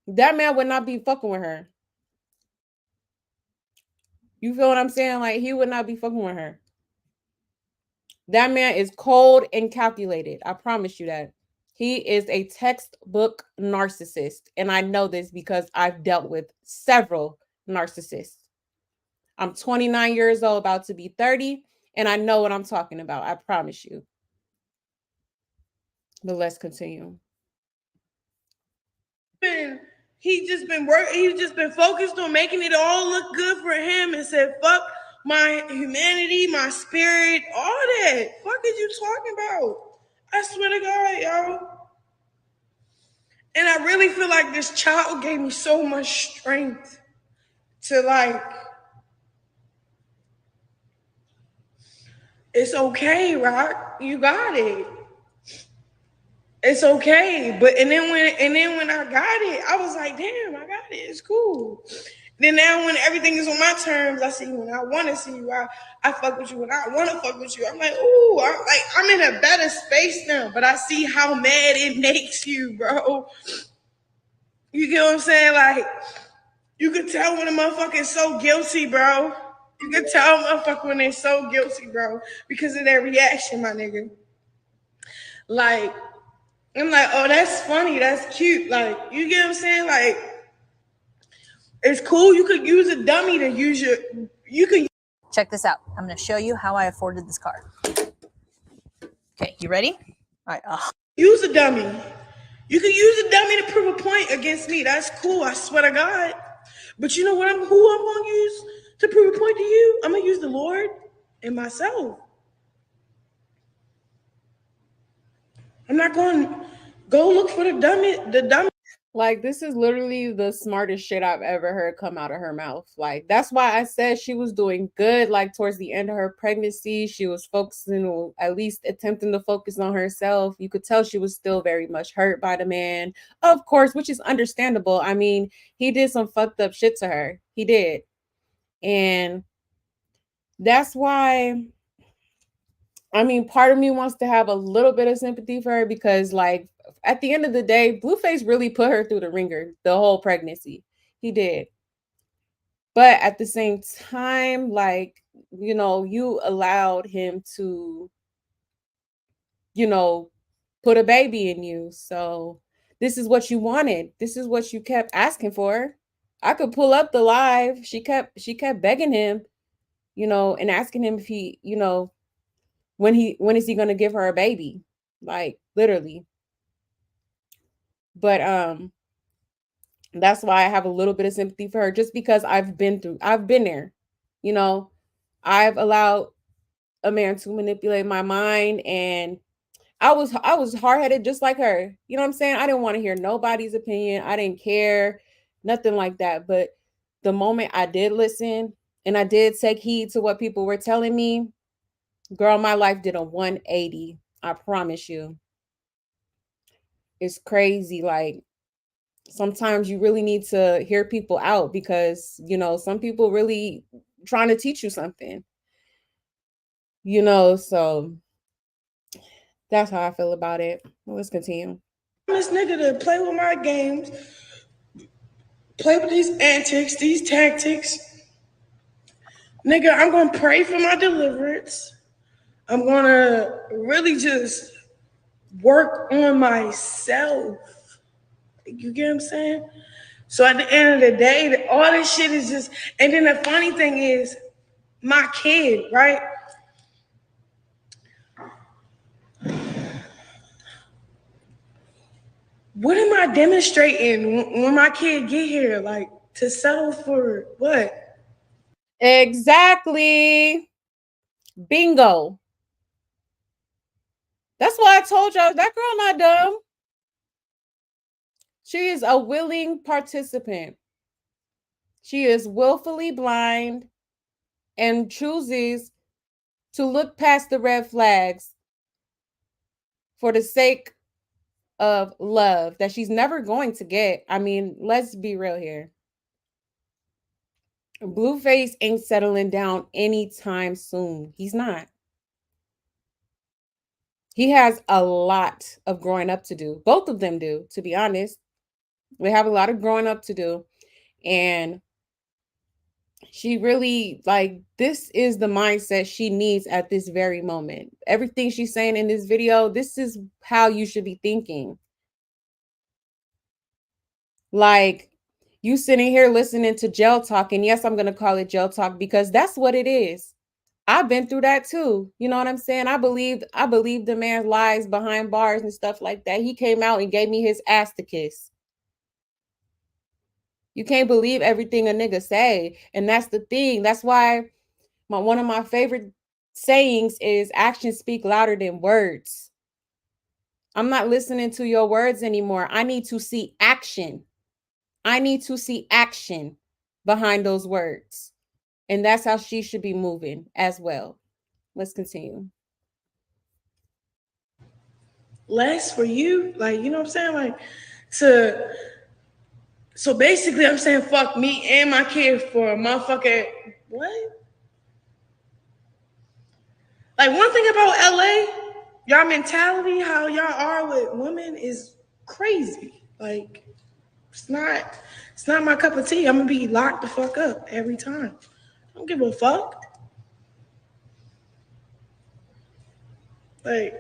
S1: that man would not be fucking with her. You feel what I'm saying? Like, he would not be fucking with her. That man is cold and calculated. I promise you that. He is a textbook narcissist. And I know this because I've dealt with several narcissists. I'm 29 years old, about to be 30, and I know what I'm talking about. I promise you. But let's continue.
S2: He's just been working. He's just been focused on making it all look good for him, and said, "Fuck my humanity, my spirit, all that. Fuck is you talking about?" I swear to God, yo. And I really feel like this child gave me so much strength to like, it's okay, Rock. You got it. It's okay. But and then when I got it, I was like, damn, I got it. It's cool. Then now when everything is on my terms, I see you when I want to see you. I fuck with you when I want to fuck with you. I'm like, ooh, I'm in a better space now. But I see how mad it makes you, bro. You get what I'm saying? Like, you can tell when a motherfucker is so guilty, bro. You can tell a motherfucker when they're so guilty, bro, because of their reaction, my nigga. Like, I'm like, oh, that's funny, that's cute. Like, you get what I'm saying? Like, it's cool. You could use a dummy to use your. You could.
S9: Check this out. I'm going to show you how I afforded this car. Okay, you ready? All right.
S2: Use a dummy. You can use a dummy to prove a point against me. That's cool. I swear to God. But you know what? Who I'm going to use to prove a point to you? I'm going to use the Lord and myself. I'm not going to go look for the dummy.
S1: Like, this is literally the smartest shit I've ever heard come out of her mouth. Like, that's why I said she was doing good. Like, towards the end of her pregnancy, she was focusing, or at least attempting to focus on herself. You could tell she was still very much hurt by the man, of course, which is understandable. I mean, he did some fucked up shit to her. He did. And that's why, I mean, part of me wants to have a little bit of sympathy for her, because, like, at the end of the day, Blueface really put her through the ringer the whole pregnancy. He did. But at the same time, like, you know, you allowed him to, you know, put a baby in you. So this is what you wanted. This is what you kept asking for. I could pull up the live. She kept begging him, you know, and asking him if he, you know, when is he going to give her a baby? Like, literally. But that's why I have a little bit of sympathy for her, just because I've been there. You know, I've allowed a man to manipulate my mind, and I was hard-headed just like her. You know what I'm saying? I didn't want to hear nobody's opinion. I didn't care, nothing like that. But the moment I did listen and I did take heed to what people were telling me, girl, my life did a 180. I promise you. It's crazy. Like, sometimes you really need to hear people out, because, you know, some people really trying to teach you something, you know. So that's how I feel about it. Let's continue.
S2: This nigga to play with my games, play with these antics, these tactics. Nigga, I'm going to pray for my deliverance. I'm going to really just work on myself. You get what I'm saying? So at the end of the day, all this shit is just, and then the funny thing is, my kid, right? What am I demonstrating when my kid get here? Like, to settle for what?
S1: Exactly. Bingo. That's why I told y'all, that girl not dumb. She is a willing participant. She is willfully blind and chooses to look past the red flags for the sake of love that she's never going to get. I mean, let's be real here. Blueface ain't settling down anytime soon. He's not. He has a lot of growing up to do. Both of them do, to be honest. They have a lot of growing up to do. And she really, like, this is the mindset she needs at this very moment. Everything she's saying in this video, this is how you should be thinking. Like, You sitting here listening to jail talk, and yes, I'm going to call it jail talk because that's what it is. I've been through that too. You know what I'm saying? I believed the man's lies behind bars and stuff like that. He came out and gave me his ass to kiss. You can't believe everything a nigga say. And that's the thing. That's why one of my favorite sayings is actions speak louder than words. I'm not listening to your words anymore. I need to see action. I need to see action behind those words. And that's how she should be moving as well. Let's continue.
S2: Less for you, like, you know what I'm saying? Like, so basically I'm saying fuck me and my kid for a motherfucker. What? Like, one thing about LA, y'all mentality, how y'all are with women is crazy. Like, it's not my cup of tea. I'm gonna be locked the fuck up every time. I don't give a fuck. Like,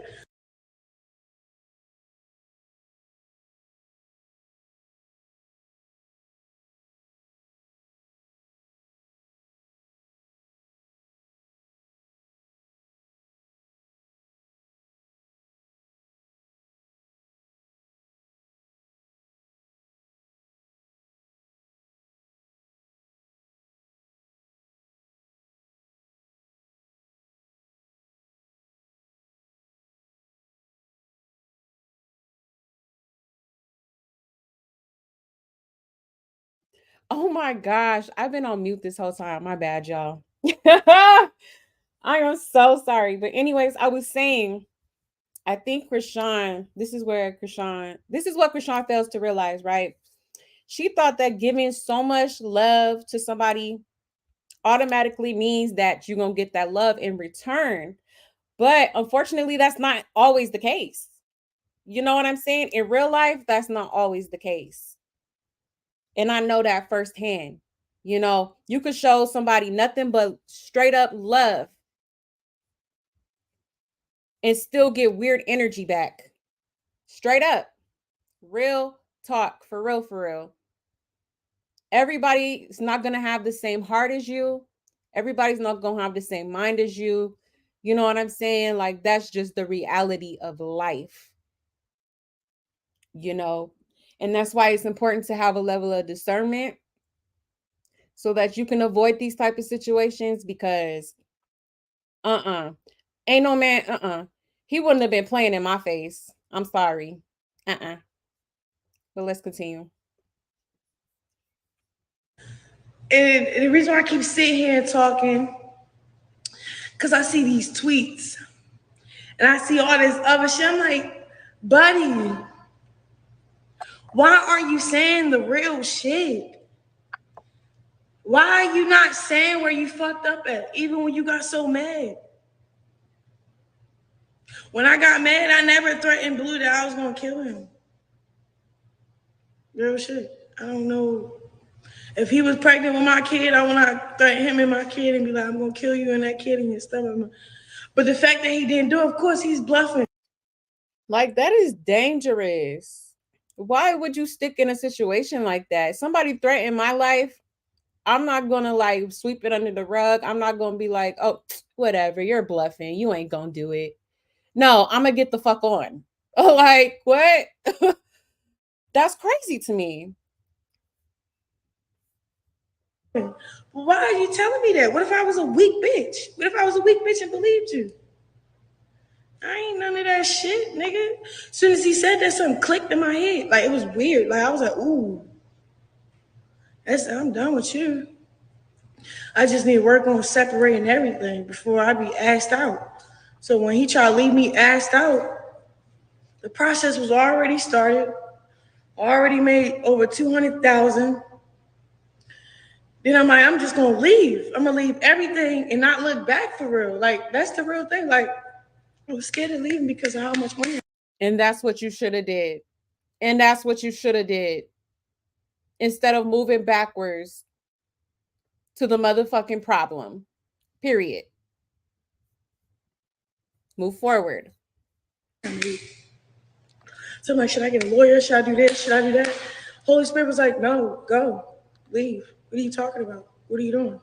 S1: Oh my gosh, I've been on mute this whole time. My bad, y'all. I am so sorry. But anyways, I was saying, I think Krishan, this is what Krishan fails to realize, right? She thought that giving so much love to somebody automatically means that you're going to get that love in return. But unfortunately, that's not always the case. You know what I'm saying? In real life, that's not always the case. And I know that firsthand. You know, you could show somebody nothing but straight up love and still get weird energy back. Straight up. Real talk. For real, for real. Everybody's not going to have the same heart as you. Everybody's not going to have the same mind as you. You know what I'm saying? Like, that's just the reality of life. You know, and that's why it's important to have a level of discernment so that you can avoid these type of situations because ain't no man, he wouldn't have been playing in my face. I'm sorry. But let's continue.
S2: and the reason why I keep sitting here and talking, because I see these tweets and I see all this other shit. I'm like, buddy, why aren't you saying the real shit? Why are you not saying where you fucked up at, even when you got so mad? When I got mad, I never threatened Blue that I was gonna kill him. Real shit. I don't know. If he was pregnant with my kid, I would not threaten him and my kid and be like, I'm gonna kill you and that kid and your stomach. But the fact that he didn't do it, of course he's bluffing.
S1: Like, that is dangerous. Why would you stick in a situation like that? Somebody threatened my life. I'm not gonna like sweep it under the rug. I'm not gonna be like, oh, whatever, you're bluffing. You ain't gonna do it. No, I'm gonna get the fuck on. Like, what? That's crazy to me.
S2: Why are you telling me that? What if I was a weak bitch? What if I was a weak bitch and believed you? I ain't none of that shit, nigga. As soon as he said that, something clicked in my head. Like, it was weird. Like, I was like, ooh, I'm done with you. I just need to work on separating everything before I be asked out. So when he tried to leave me asked out, the process was already started, already made over 200,000. Then I'm like, I'm just gonna leave. I'm gonna leave everything and not look back for real. Like, that's the real thing. Like, I was scared of leaving because of how much money.
S1: And that's what you should have did. And that's what you should have did. Instead of moving backwards to the motherfucking problem. Period. Move forward.
S2: So I'm like, should I get a lawyer? Should I do this? Should I do that? Holy Spirit was like, no, go. Leave. What are you talking about? What are you doing?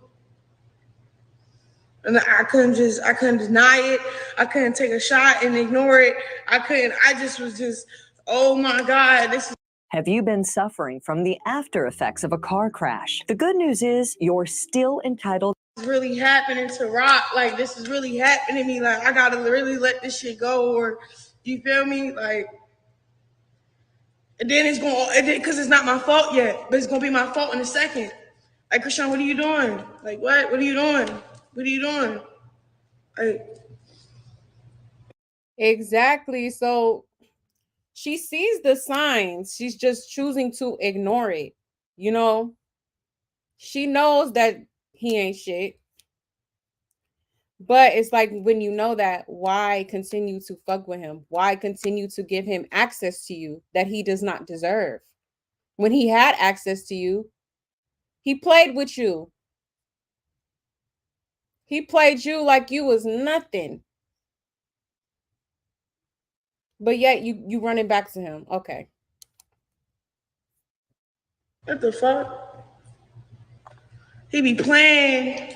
S2: And I couldn't deny it. I couldn't take a shot and ignore it. I just was just, oh my God, this is.
S10: Have you been suffering from the after effects of a car crash? The good news is you're still entitled.
S2: Really happening to Rock. Like, this is really happening to me. Like, I gotta really let this shit go, or you feel me? Like, and then it's going, because it's not my fault yet, but it's gonna be my fault in a second. Like, Krishan, what are you doing? Like, what? What are you doing? What are you doing? Like,
S1: Exactly. So she sees the signs. She's just choosing to ignore it. You know, she knows that he ain't shit. But it's like, when you know that, why continue to fuck with him? Why continue to give him access to you that he does not deserve? When he had access to you, he played with you. He played you like you was nothing. But yet you running back to him. Okay.
S2: what the fuck? He be playing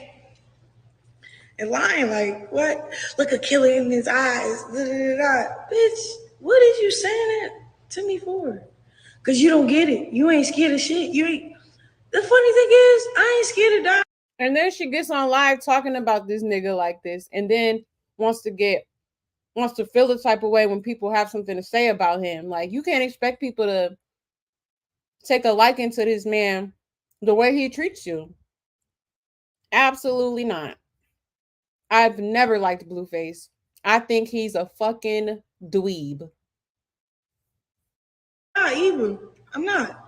S2: and lying like, what? Look a killer in his eyes. Da, da, da, da. Bitch, what is you saying that to me for? Because you don't get it. You ain't scared of shit. You ain't. The funny thing is, I ain't scared to die.
S1: And then she gets on live talking about this nigga like this, and then wants to feel the type of way when people have something to say about him. Like, you can't expect people to take a liking to this man the way he treats you. Absolutely not. I've never liked Blueface. I think he's a fucking dweeb.
S2: Not even. I'm not.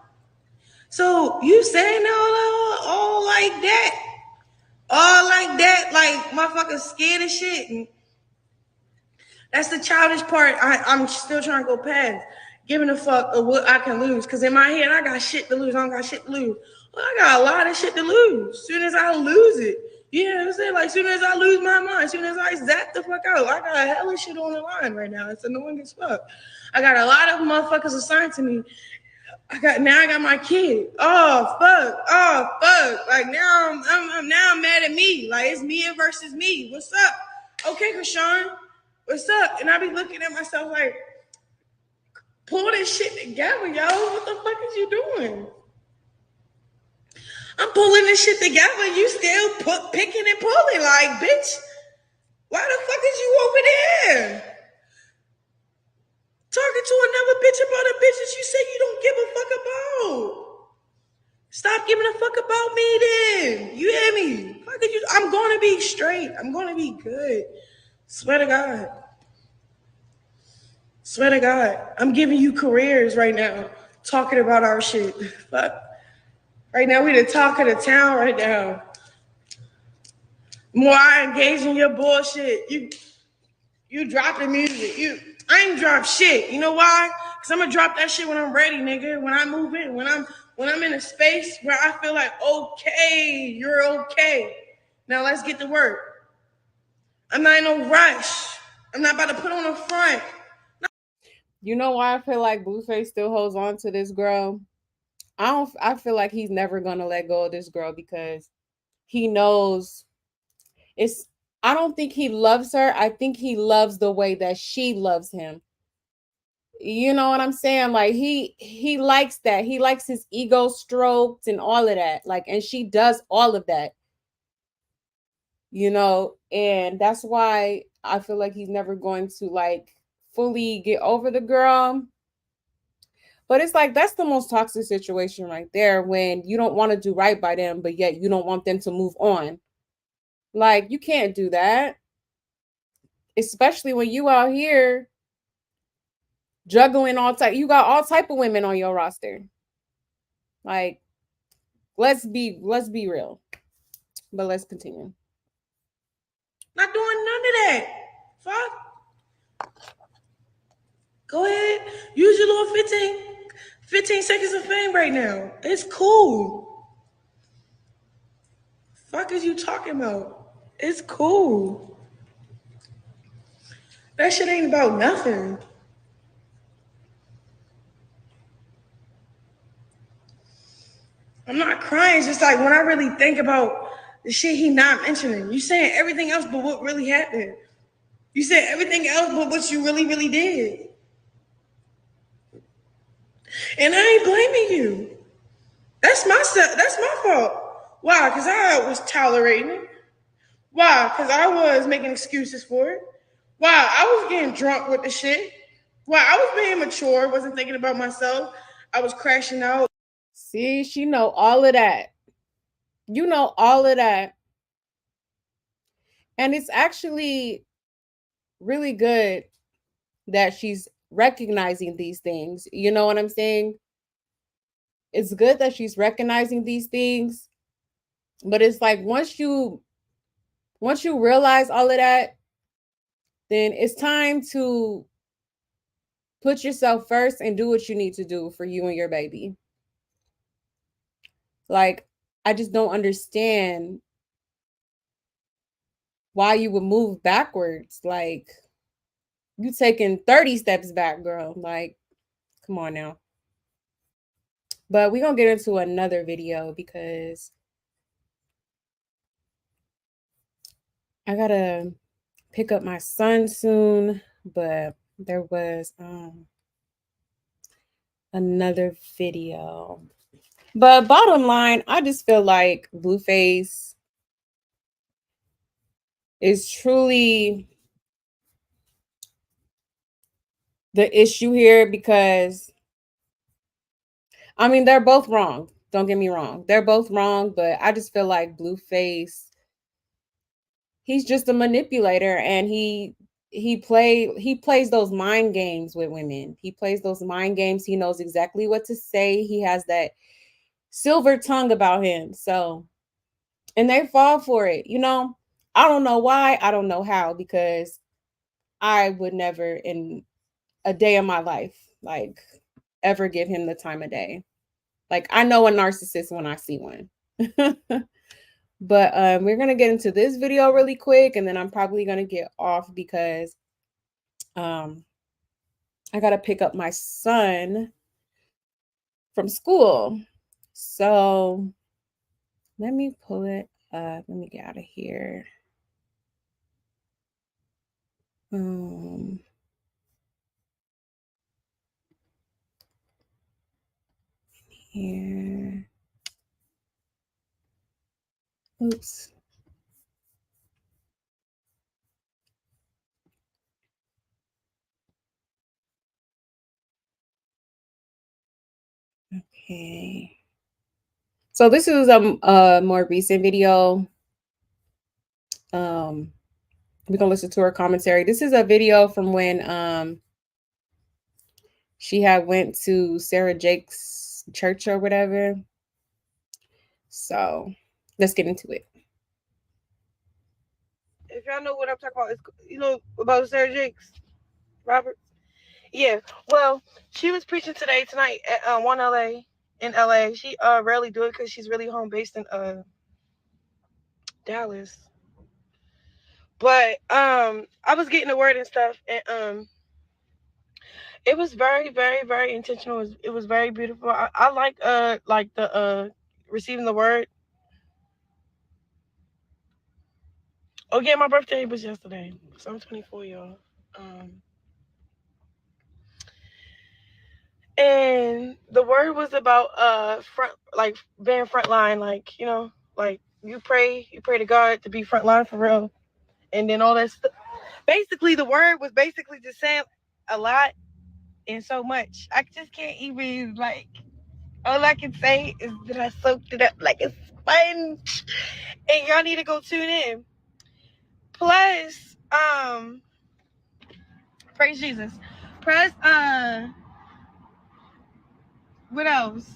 S2: So you saying all like that? All like that? Like, motherfuckers scared of shit. And that's the childish part I'm still trying to go past. Giving a fuck of what I can lose. Because in my head, I got shit to lose. I don't got shit to lose. Well, I got a lot of shit to lose. As soon as I lose it. You know what I'm saying? Like, as soon as I lose my mind, as soon as I zap the fuck out, I got a hell of shit on the line right now. It's annoying as fuck. I got a lot of motherfuckers assigned to me. I got my kid. Oh fuck. Like, now I'm mad at me. Like, it's me versus me. What's up? Okay, Krishan. What's up? And I be looking at myself like, pull this shit together, yo. What the fuck is you doing? I'm pulling this shit together. You still picking and pulling. Like, bitch, why the fuck is you over there? Talking to another bitch about a bitch that you say you don't give a fuck about. Stop giving a fuck about me then. You hear me? I'm going to be straight. I'm going to be good. Swear to God. Swear to God. I'm giving you careers right now. Talking about our shit. Fuck. Right now, we the talk of the town right now. More I engage in your bullshit. You dropping music. I ain't drop shit. You know why? Because I'm going to drop that shit when I'm ready, nigga. When I move in. When I'm in a space where I feel like, okay, you're okay. Now let's get to work. I'm not in no rush. I'm not about to put on a front.
S1: You know why I feel like Blueface still holds on to this girl? I feel like he's never gonna let go of this girl because he knows I don't think he loves her. I think he loves the way that she loves him. You know what I'm saying? Like, he likes that. He likes his ego stroked and all of that. Like, and she does all of that. You know, and that's why I feel like he's never going to, like, fully get over the girl. But it's like, that's the most toxic situation right there, when you don't want to do right by them, but yet you don't want them to move on. Like, you can't do that. Especially when you out here juggling you got all type of women on your roster. Like, let's be real. But let's continue.
S2: Not doing none of that. Fuck. Go ahead. Use your little 15 seconds of fame right now. It's cool. Fuck is you talking about? It's cool. That shit ain't about nothing. I'm not crying. It's just like when I really think about the shit he not mentioning. You saying everything else but what really happened. You said everything else but what you really, really did. And I ain't blaming you. That's my fault. Why? Because I was tolerating it. Why? Because I was making excuses for it. Why? I was getting drunk with the shit. Why? I was being mature, wasn't thinking about myself. I was crashing out.
S1: See, she know all of that. You know all of that. And it's actually really good that she's recognizing these things. You know what I'm saying? It's good that she's recognizing these things, but it's like once you realize all of that, then it's time to put yourself first and do what you need to do for you and your baby. Like, I just don't understand why you would move backwards. Like, you taking 30 steps back, girl. Like, come on now. But we're going to get into another video because I got to pick up my son soon. But there was another video. But bottom line, I just feel like Blueface is truly the issue here because, I mean, they're both wrong. Don't get me wrong. They're both wrong, but I just feel like Blueface, he's just a manipulator, and he plays those mind games with women. He plays those mind games. He knows exactly what to say. He has that silver tongue about him. So, and they fall for it. You know, I don't know why. I don't know how, because I would never in a day of my life, like, ever give him the time of day. Like, I know a narcissist when I see one. But we're going to get into this video really quick, and then I'm probably going to get off because I got to pick up my son from school. So let me pull it up. Let me get out of here. Here. Oops. Okay. So this is a more recent video. We're gonna listen to her commentary. This is a video from when she had went to Sarah Jake's church or whatever. So let's get into it.
S2: If y'all know what I'm talking about, it's, you know about Sarah Jakes, Robert. Yeah. Well, she was preaching tonight at 1LA in LA. She rarely do it because she's really home based in Dallas. But I was getting the word and stuff, and it was very, very, very intentional. It was very beautiful. I like the receiving the word. Oh yeah, my birthday was yesterday, so I'm 24, y'all. And the word was about front, like being frontline, like, you know, like you pray to God to be frontline for real, and then all that stuff. Basically, the word was basically just saying a lot and so much. I just can't even, like, all I can say is that I soaked it up like a sponge, and y'all need to go tune in. Plus, praise Jesus. Plus, what else?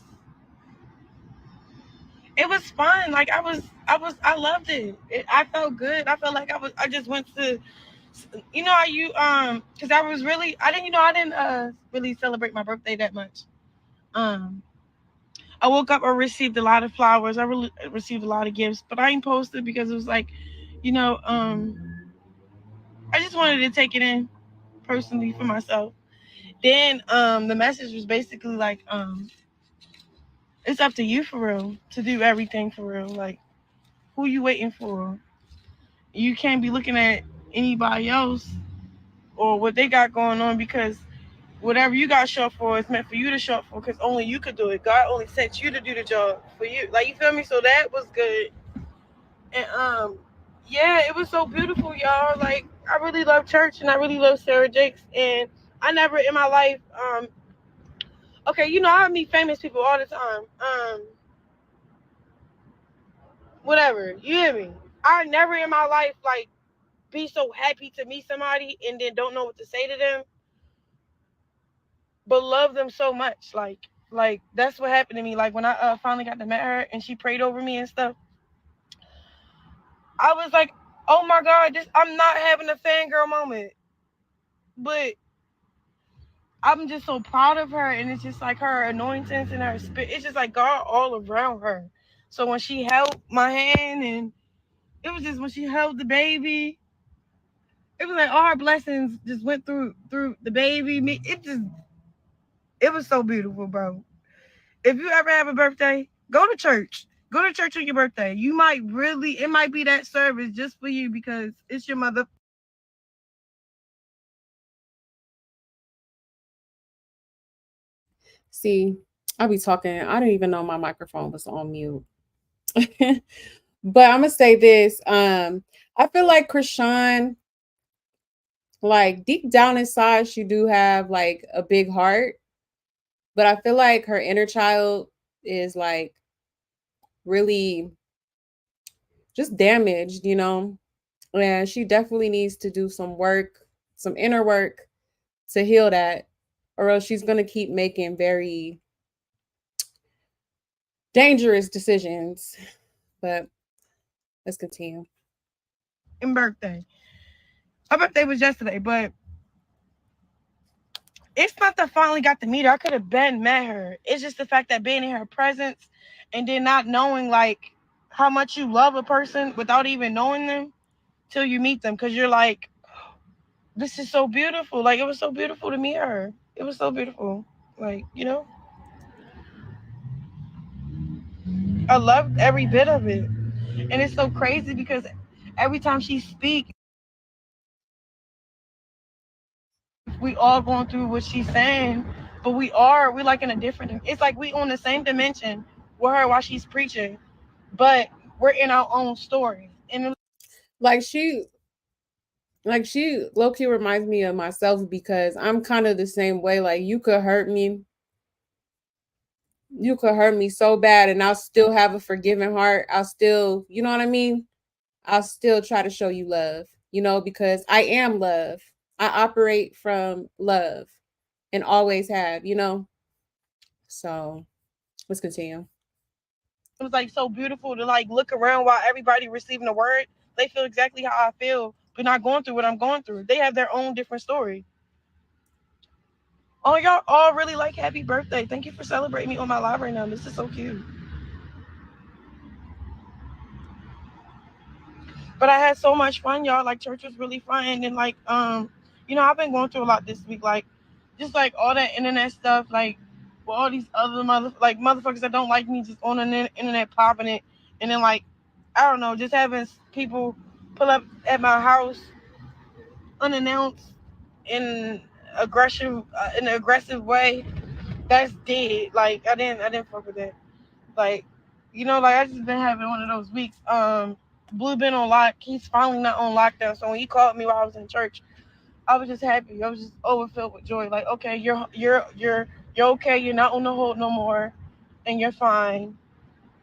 S2: It was fun. Like I loved it. I felt good. I felt like I just went to, you know, because I didn't really celebrate my birthday that much. I woke up, I received a lot of flowers. I really received a lot of gifts, but I ain't posted because it was like, you know, I just wanted to take it in personally for myself. Then the message was basically like, it's up to you for real to do everything for real. Like, who you waiting for? You can't be looking at anybody else or what they got going on, because whatever you got show up for is meant for you to show up for, because only you could do it. God only sent you to do the job for you. Like, you feel me? So that was good. And yeah, it was so beautiful, y'all. Like, I really love church and I really love Sarah Jakes. And I never in my life, okay, you know, I meet famous people all the time. Whatever, you hear me? I never in my life like be so happy to meet somebody and then don't know what to say to them, but love them so much. Like that's what happened to me. Like when I finally got to meet her and she prayed over me and stuff, I was like, oh my God, I'm not having a fangirl moment, but I'm just so proud of her. And it's just like her anointings and her spirit. It's just like God all around her. So when she held my hand, and it was just when she held the baby, it was like all her blessings just went through the baby. It was so beautiful, bro. If you ever have a birthday, go to church. Go to church on your birthday. It might be that service just for you because it's your mother.
S1: See, I be talking. I didn't even know my microphone was on mute. But I'm gonna say this. I feel like Krishan, like deep down inside, she do have like a big heart, but I feel like her inner child is like really just damaged, you know? And she definitely needs to do some work, some inner work to heal that, or else she's gonna keep making very dangerous decisions. But let's continue.
S2: And birthday. Her birthday was yesterday, but it's not that I finally got to meet her. I could have met her. It's just the fact that being in her presence and then not knowing like how much you love a person without even knowing them till you meet them, because you're like, this is so beautiful. Like, it was so beautiful to meet her. It was so beautiful. Like, you know, I loved every bit of it. And it's so crazy because every time she speaks, we all going through what she's saying, but we're like in a different, it's like we on the same dimension with her while she's preaching, but we're in our own story. And
S1: like she low-key reminds me of myself, because I'm kind of the same way. Like you could hurt me so bad and I'll still have a forgiving heart. I'll still, you know what I mean? I'll still try to show you love, you know, because I am love. I operate from love and always have, you know? So let's continue.
S2: it was like so beautiful to like look around while everybody receiving the word. They feel exactly how I feel, but not going through what I'm going through. They have their own different story. Oh, y'all all really like happy birthday. Thank you for celebrating me on my live right now. This is so cute. But I had so much fun, y'all. Like, church was really fun. And like, you know, I've been going through a lot this week. Like, just like all that internet stuff, like with all these other motherfuckers that don't like me just on the internet popping it. And then like, I don't know, just having people pull up at my house unannounced in an aggressive way. That's dead. Like, I didn't fuck with that. Like, you know, like I just been having one of those weeks. Blue been on lock. He's finally not on lockdown. So when he called me while I was in church, I was just happy. I was just overfilled with joy. Like, okay, you're okay. You're not on the hold no more, and you're fine.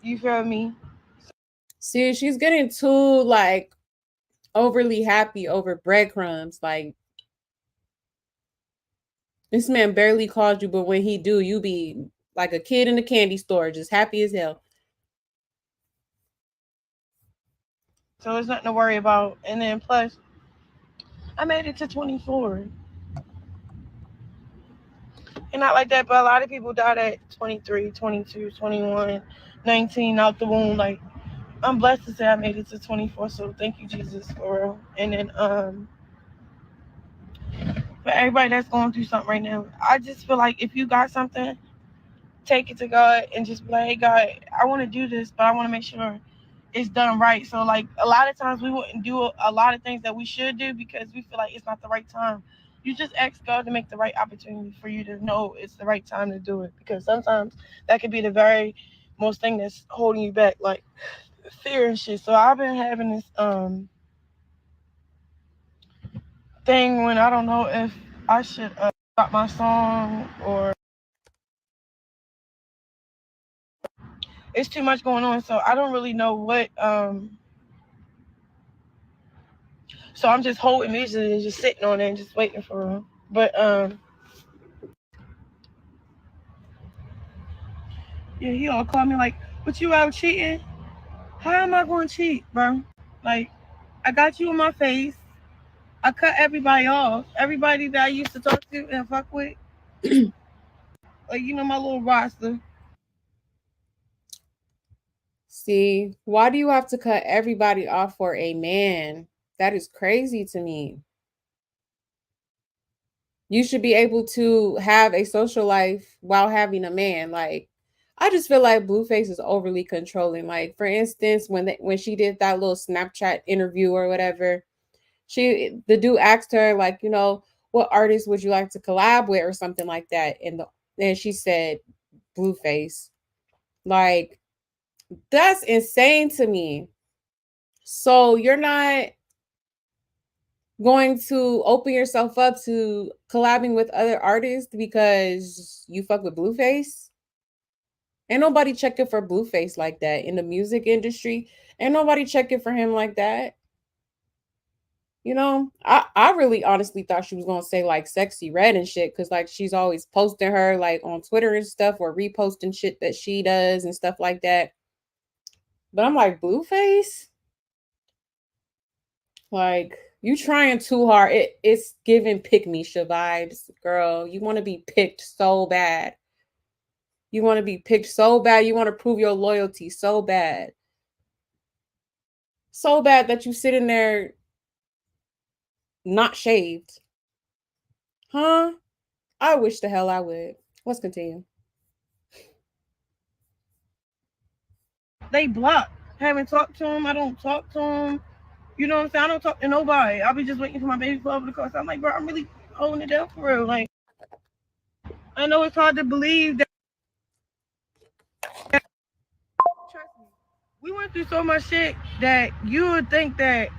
S2: You feel me?
S1: See, she's getting too like overly happy over breadcrumbs. Like, this man barely called you, but when he do, you be like a kid in a candy store, just happy as hell.
S2: So there's nothing to worry about. And then plus, I made it to 24. And not like that, but a lot of people died at 23, 22, 21, 19 out the womb. Like, I'm blessed to say I made it to 24. So thank you, Jesus, for real. And then for everybody that's going through something right now, I just feel like if you got something, take it to God and just be like, hey God, I want to do this, but I want to make sure it's done right. So like a lot of times we wouldn't do a lot of things that we should do because we feel like it's not the right time. You just ask God to make the right opportunity for you to know it's the right time to do it, because sometimes that could be the very most thing that's holding you back, like fear and shit. So I've been having this thing when I don't know if I should stop my song or it's too much going on, so I don't really know what so I'm just holding music and just sitting on it and just waiting for him. But yeah, he all called me like, "What, you out cheating? How am I going to cheat, bro? Like, I got you in my face. I cut everybody off. Everybody that I used to talk to and fuck with. Like, you know, my little roster."
S1: See, why do you have to cut everybody off for a man? That is crazy to me. You should be able to have a social life while having a man. Like, I just feel like Blueface is overly controlling. Like, for instance, when she did that little Snapchat interview or whatever, the dude asked her, like, you know, what artist would you like to collab with or something like that, and she said Blueface. Like, that's insane to me. So you're not going to open yourself up to collabing with other artists because you fuck with Blueface? Ain't nobody checking for Blueface like that in the music industry. Ain't nobody checking for him like that. You know, I really honestly thought she was gonna say like Sexy Red and shit, because like she's always posting her like on Twitter and stuff, or reposting shit that she does and stuff like that. But I'm like, Blueface? Like, you trying too hard. It's giving pick me vibes, girl. You want to be picked so bad. You want to be picked so bad. You want to prove your loyalty so bad. So bad that you sit in there not shaved. Huh? I wish the hell I would. Let's continue.
S2: They block. Haven't talked to him. I don't talk to him. You know what I'm saying? I don't talk to nobody. I'll be just waiting for my baby father to call. So I'm like, bro, I'm really holding it down for real. Like, I know it's hard to believe that. Trust me, we went through so much shit that you would think that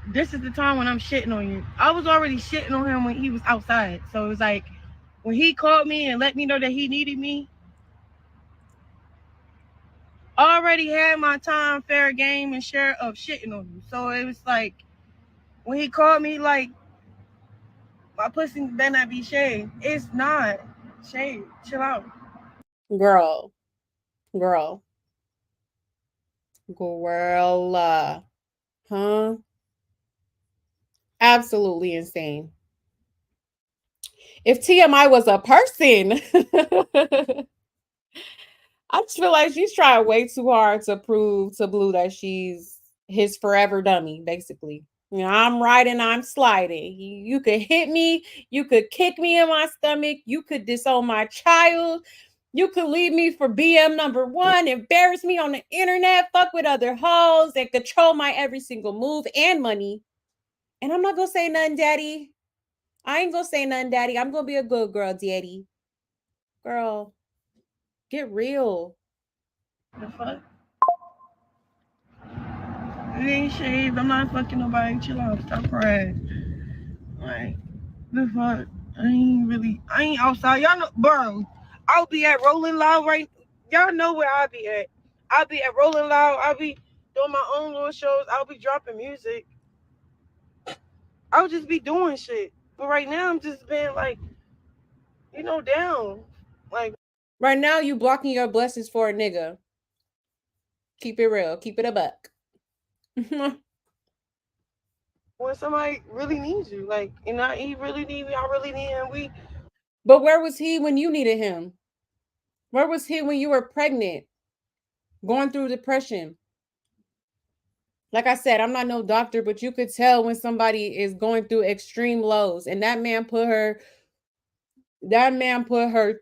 S2: this is the time when I'm shitting on you. I was already shitting on him when he was outside. So it was like, when he called me and let me know that he needed me, I already had my time, fair game, and share of shitting on you. So it was like, when he called me, like, my pussy better not be shaved. It's not shaved. Chill out.
S1: Girl. Huh? Absolutely insane. If TMI was a person, I just feel like she's trying way too hard to prove to Blue that she's his forever dummy, basically. You know, I'm riding, I'm sliding. You could hit me, you could kick me in my stomach, you could disown my child, you could leave me for BM number one, embarrass me on the internet, fuck with other hoes, and control my every single move and money. And I'm not gonna say nothing, daddy. I ain't gonna say nothing, daddy. I'm gonna be a good girl, daddy. Girl, get real.
S2: The fuck? It ain't shaved. I'm not fucking nobody. Chill out. Stop crying. Like, the fuck? I ain't outside. Y'all know, bro. I'll be at Rolling Loud right. Y'all know where I'll be at. I'll be at Rolling Loud. I'll be doing my own little shows. I'll be dropping music. I'll just be doing shit. But right now, I'm just being like, you know, down. Like,
S1: right now, you blocking your blessings for a nigga. Keep it real. Keep it a buck.
S2: when somebody really needs you, like, and he really need me. I really need him.
S1: But where was he when you needed him? Where was he when you were pregnant, going through depression? Like I said, I'm not no doctor, but you could tell when somebody is going through extreme lows, and that man put her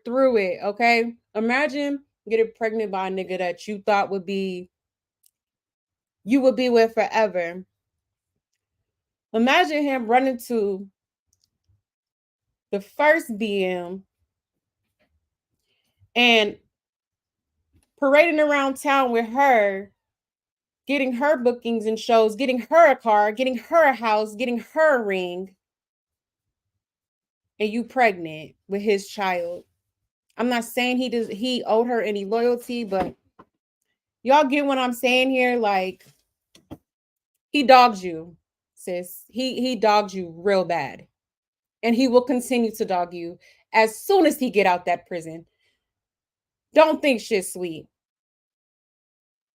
S1: through it, okay? Imagine getting pregnant by a nigga that you thought you would be with forever. Imagine him running to the first BM and parading around town with her, getting her bookings and shows, getting her a car, getting her a house, getting her a ring, and you pregnant with his child. I'm not saying he owed her any loyalty, but y'all get what I'm saying here? Like, he dogged you, sis. He dogged you real bad. And he will continue to dog you as soon as he get out that prison. Don't think shit sweet.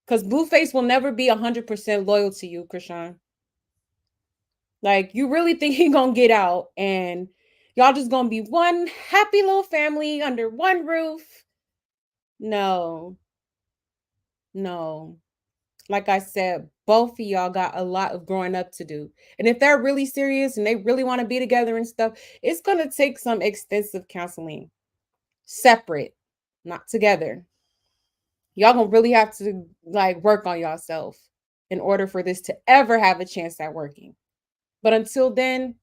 S1: Because Blueface will never be 100% loyal to you, Krishan. Like, you really think he gonna get out and y'all just gonna be one happy little family under one roof? No. No. Like I said, both of y'all got a lot of growing up to do. And if they're really serious and they really want to be together and stuff, it's going to take some extensive counseling. Separate, not together. Y'all going to really have to like work on yourself in order for this to ever have a chance at working. But until then,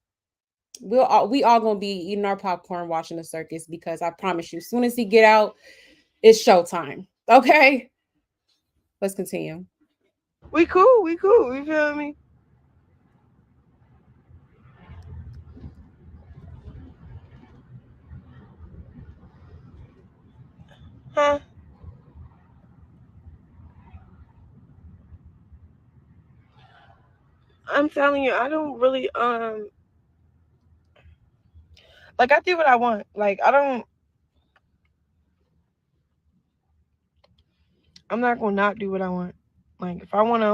S1: we all going to be eating our popcorn watching the circus, because I promise you, as soon as he get out, it's showtime. Okay? Let's continue.
S2: We cool. You feel me? Huh? I'm telling you, I don't really like, I do what I want. Like, I'm not gonna not do what I want. Like, if I want to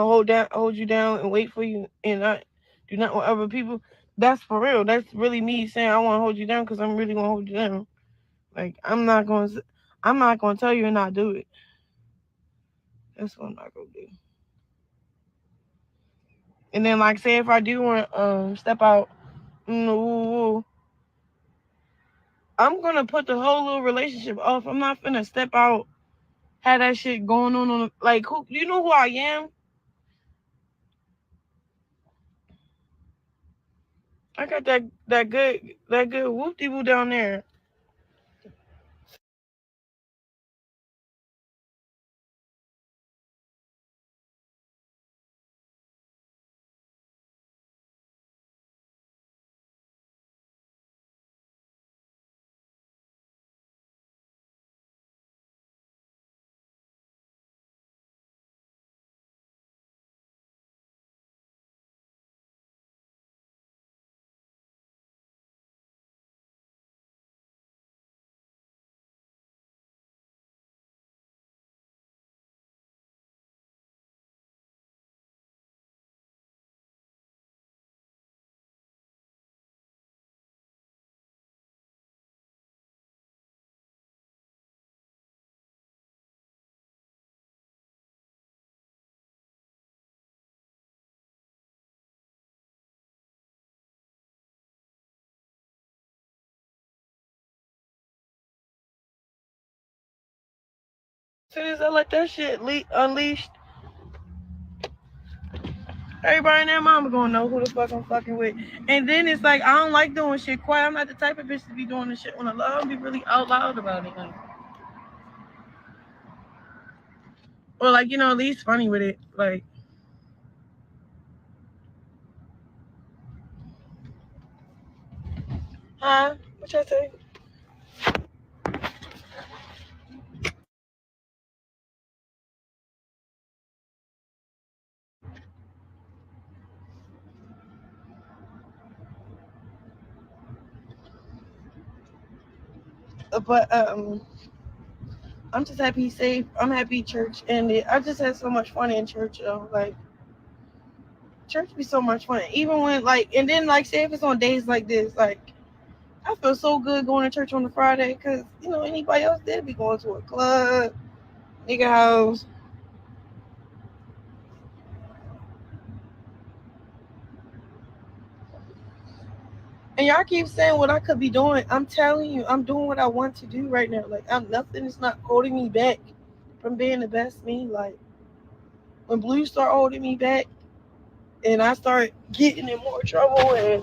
S2: hold you down and wait for you, and I do not want other people, that's for real. That's really me saying I want to hold you down because I'm really gonna hold you down. Like, I'm not gonna tell you and not do it. That's what I'm not gonna do. And then, like, say if I do want to step out, I'm gonna put the whole little relationship off. I'm not gonna step out, have that shit going on like, who? You know who I am? I got that good whoop-de-woo down there. As soon as I let that shit unleashed, everybody and their mama gonna know who the fuck I'm fucking with. And then it's like, I don't like doing shit quiet. I'm not the type of bitch to be doing this shit on the low. I'll be really out loud about it. Like, or like, at least funny with it. Like, huh? What y'all say? But I'm just happy he's safe. I'm happy church ended. I just had so much fun in church, though. Like, church be so much fun. Even when, like, and then, like, say if it's on days like this, like, I feel so good going to church on a Friday, because, anybody else did be going to a club, nigga house. And y'all keep saying what I could be doing. I'm telling you, I'm doing what I want to do right now. Like, nothing is not holding me back from being the best me. Like, when Blue start holding me back and I start getting in more trouble and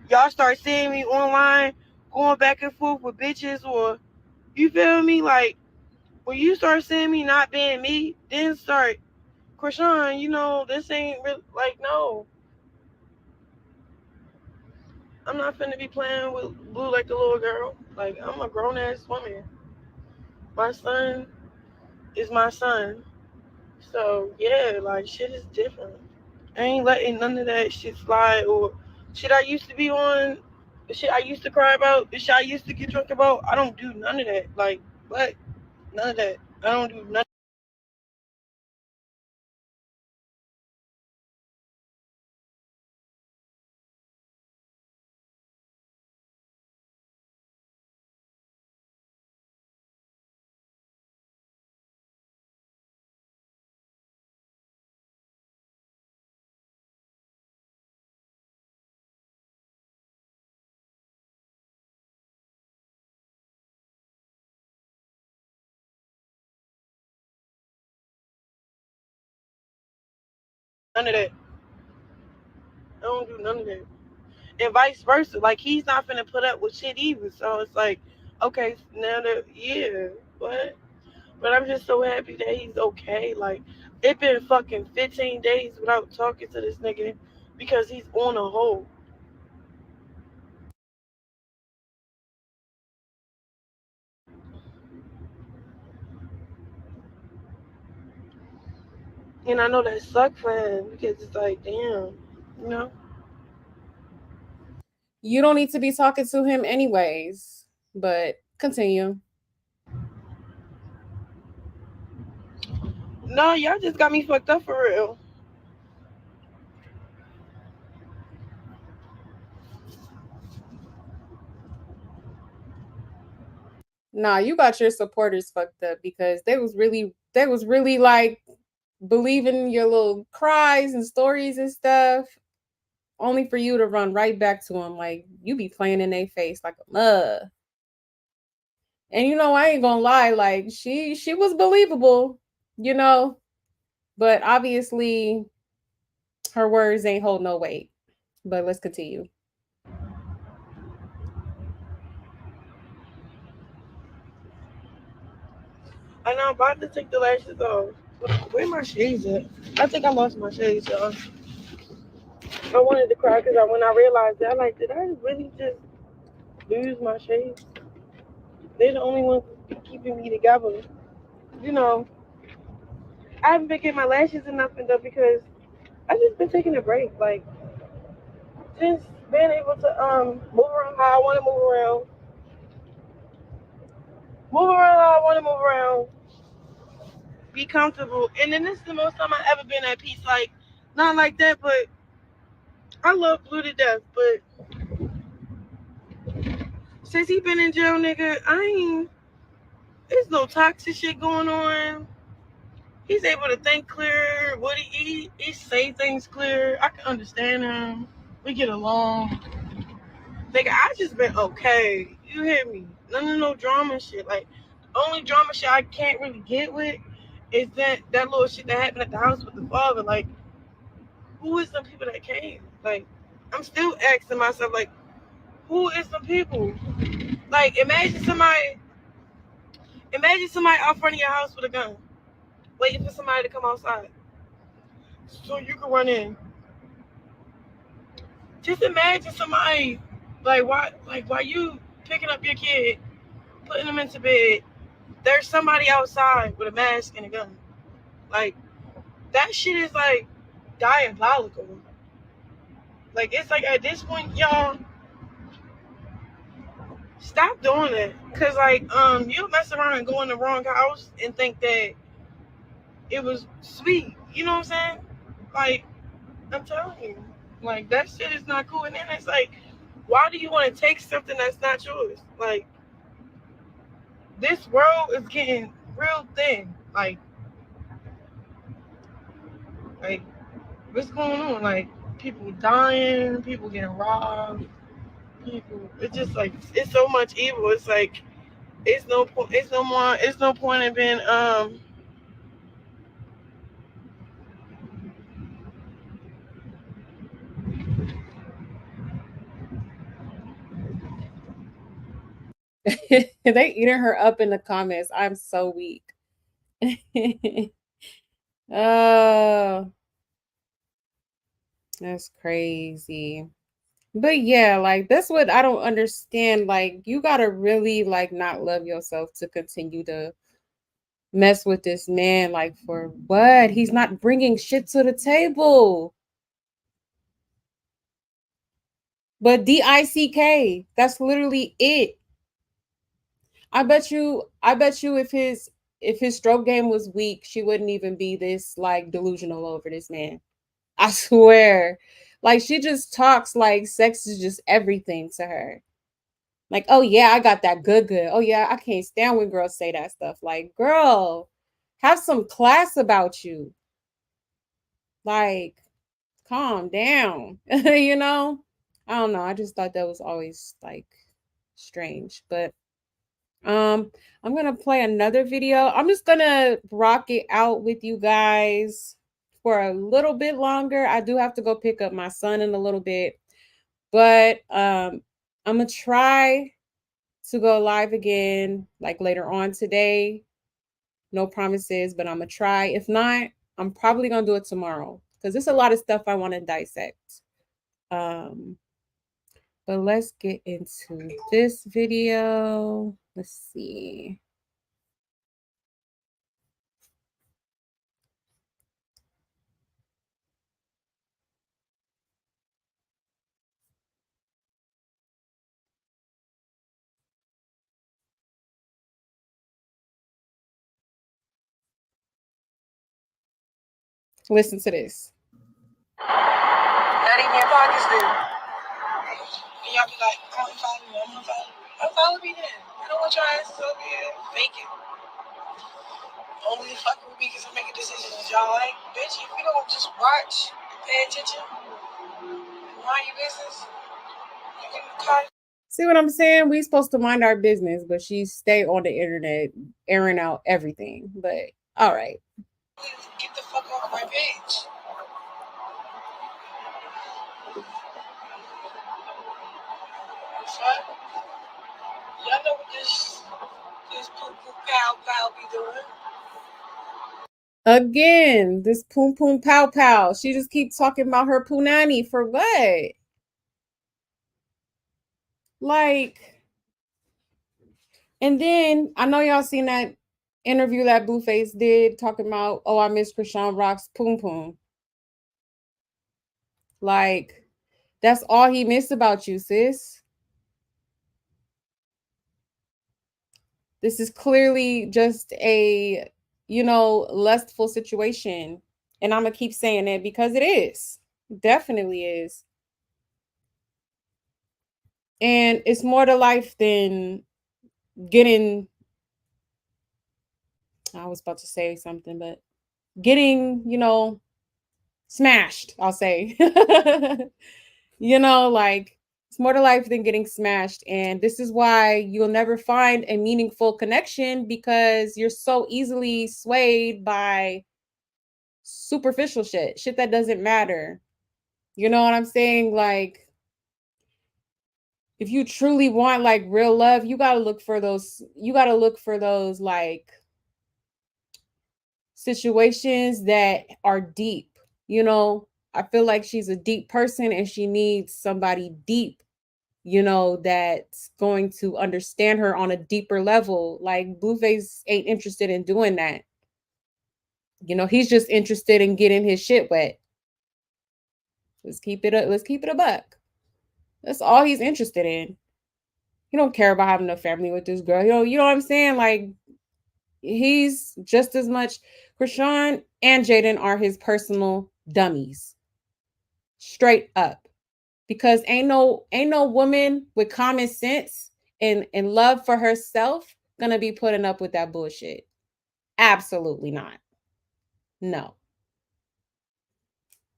S2: y'all start seeing me online going back and forth with bitches, or you feel me? Like, when you start seeing me not being me, then start, Krishan, you know, this ain't real. Like, no, I'm not finna be playing with Blue like a little girl. Like, I'm a grown ass woman. My son is my son. So yeah, like, shit is different. I ain't letting none of that shit slide, or shit I used to be on, the shit I used to cry about, the shit I used to get drunk about. I don't do none of that. Like, what? None of that. I don't do none. None of that. I don't do none of that. And vice versa. Like, he's not finna put up with shit either. So it's like, okay, now that, yeah, what? But I'm just so happy that he's okay. Like, it been fucking 15 days without talking to this nigga because he's on a hold. And I know that sucks for him because it's like, damn, you know?
S1: You don't need to be talking to him anyways, but continue.
S2: No, y'all just got me fucked up for real.
S1: Nah, you got your supporters fucked up because they was really like believing your little cries and stories and stuff, only for you to run right back to them. Like, you be playing in their face like a mug. And you know, I ain't gonna lie, like, she was believable, you know, but obviously her words ain't hold no weight. But let's continue.
S2: I know I'm about to take the lashes off. Where my shades at? I think I lost my shades, y'all. I wanted to cry because when I realized that, I'm like, did I really just lose my shades? They're the only ones keeping me together. You know, I haven't been getting my lashes and nothing though because I just been taking a break. Like, just being able to move around how I want to move around how I want to move around, be comfortable. And then this is the most time I've ever been at peace. Like, not like that, but I love Blue to death. But since he been in jail, nigga, there's no toxic shit going on. He's able to think clear. What he say things clear. I can understand him. We get along. Nigga, I just been okay. You hear me? None of no drama shit. Like, only drama shit I can't really get with is that little shit that happened at the house with the father. Like, who is the people that came? Like, I'm still asking myself, like, who is the people? Like, imagine Imagine somebody out front of your house with a gun, waiting for somebody to come outside so you can run in. Just imagine somebody why you picking up your kid, putting them into bed. There's somebody outside with a mask and a gun. Like that shit is like diabolical. Like it's like at this point, y'all stop doing that. Cause like you'll mess around and go in the wrong house and think that it was sweet. You know what I'm saying? Like I'm telling you, like that shit is not cool. And then it's like, why do you want to take something that's not yours? Like this world is getting real thin. Like what's going on? Like people dying, people getting robbed, people. It's just like it's so much evil. It's like it's no point. It's no point in being
S1: They eating her up in the comments. I'm so weak. Oh, that's crazy. But yeah, like that's what I don't understand. Like you gotta really like not love yourself to continue to mess with this man. Like for what? He's not bringing shit to the table. But DICK, that's literally it. I bet you if his stroke game was weak, she wouldn't even be this like delusional over this man. I swear. Like she just talks like sex is just everything to her. Like, oh yeah, I got that good. Oh yeah, I can't stand when girls say that stuff. Like, girl, have some class about you. Like, calm down. You know? I don't know. I just thought that was always like strange. But I'm gonna play another video. I'm just gonna rock it out with you guys for a little bit longer. I do have to go pick up my son in a little bit, but I'm gonna try to go live again like later on today. No promises, but I'm gonna try. If not, I'm probably gonna do it tomorrow because there's a lot of stuff I want to dissect. Um, but let's get into this video. Let's see. Listen to this.
S2: not even your pockets do. And y'all be like, unfollow me, I'm gonna follow you. Unfollow me then. I don't want your asses over here faking. Only fucking with me because I'm making decisions. Y'all like, bitch, if you don't just watch and pay attention and mind your business, you can call.
S1: See what I'm saying? We supposed to mind our business, but she stay on the internet airing out everything. But all right.
S2: Get the fuck off my page. Fuck. Y'all know what this poo poo pow pow be doing.
S1: Again, this poom poom pow pow. She just keeps talking about her punani for what? Like, and then I know y'all seen that interview that Blueface did talking about, oh, I miss Krishan Rock's poom poom. Like, that's all he missed about you, sis. This is clearly just a, lustful situation. And I'm going to keep saying it because it is. Definitely is. And it's more to life than getting, I was about to say something, but getting, smashed, I'll say. Like it's more to life than getting smashed. And this is why you'll never find a meaningful connection because you're so easily swayed by superficial shit that doesn't matter. You know what I'm saying? Like, if you truly want like real love, you got to look for those like situations that are deep. You know, I feel like she's a deep person and she needs somebody deep, you know, that's going to understand her on a deeper level. Like Blueface ain't interested in doing that. You know, he's just interested in getting his shit wet. Let's keep it a buck. That's all he's interested in. He don't care about having a family with this girl. You know what I'm saying? Like, he's just as much, Krishan and Jaden are his personal dummies. Straight up. Because ain't no woman with common sense and love for herself gonna be putting up with that bullshit. Absolutely not. No.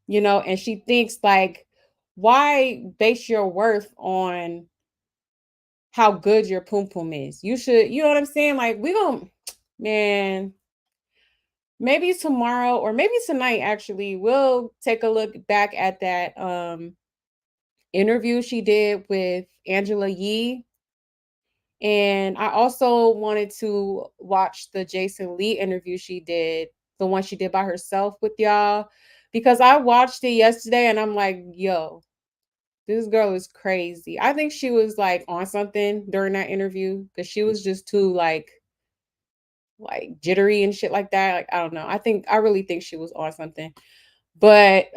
S1: You know, and she thinks like, why base your worth on how good your pum pum is? You should, you know what I'm saying? Like, we don't, man, maybe tomorrow or maybe tonight actually, we'll take a look back at that interview she did with Angela Yee. And I also wanted to watch the Jason Lee interview she did, the one she did by herself with y'all, because I watched it yesterday and I'm like, yo, this girl is crazy. I think she was like on something during that interview because she was just too like jittery and shit like that. Like, I don't know. I really think she was on something. But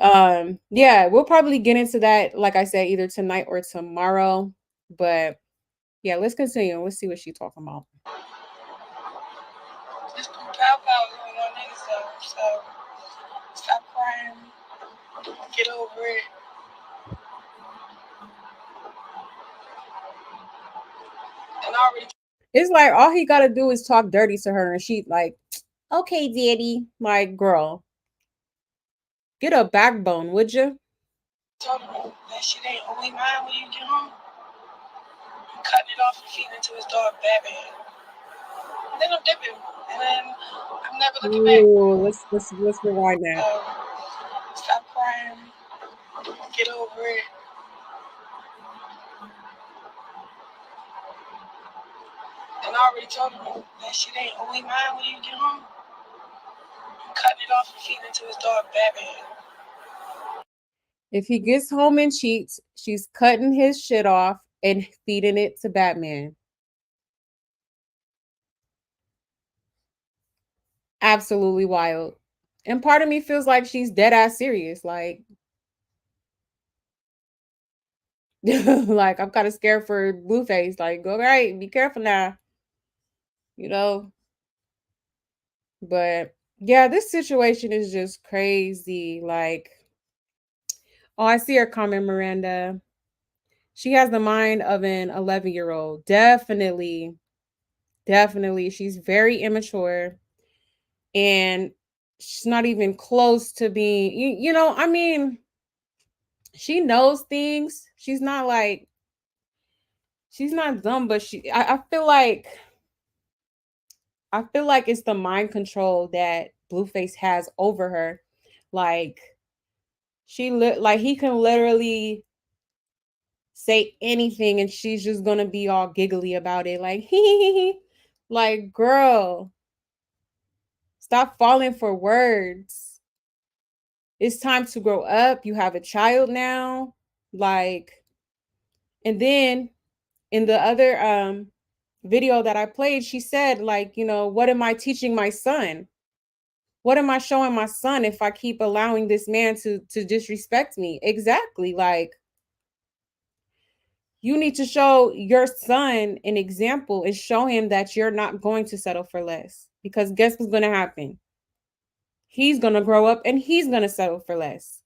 S1: yeah, we'll probably get into that, like I said, either tonight or tomorrow. But yeah, let's continue. Let's see what she's talking about.
S2: Just pow pow going on niggas though. So stop crying. Get over it. And already.
S1: It's like all he gotta do is talk dirty to her, and she like, okay, daddy. Like, girl, get a backbone, would you?
S2: Told him that shit ain't only mine when you get home. I'm cutting it off and feeding it to his dog Batman. And then I'm dipping. And then I'm never looking back.
S1: Ooh, let's rewind that.
S2: Stop crying. Get over it. And I already told him that shit ain't only mine when you get home. I'm cutting it off and feeding it to his dog Batman.
S1: If he gets home and cheats, she's cutting his shit off and feeding it to Batman. Absolutely wild. And part of me feels like she's dead ass serious. Like, like I'm kind of scared for Blueface. Like, go right, be careful now. You know? But yeah, this situation is just crazy. Like, oh, I see her comment, Miranda. She has the mind of an 11-year-old. Definitely. Definitely. She's very immature. And she's not even close to being, you know, I mean, she knows things. She's not dumb, but I feel like it's the mind control that Blueface has over her. Like, like he can literally say anything and she's just gonna be all giggly about it, like like, girl, stop falling for words. It's time to grow up. You have a child now. Like, and then in the other video that I played, she said, like, you know, what am I teaching my son? What am I showing my son if I keep allowing this man to disrespect me? Exactly. Like, you need to show your son an example and show him that you're not going to settle for less. Because guess what's going to happen? He's going to grow up and he's going to settle for less.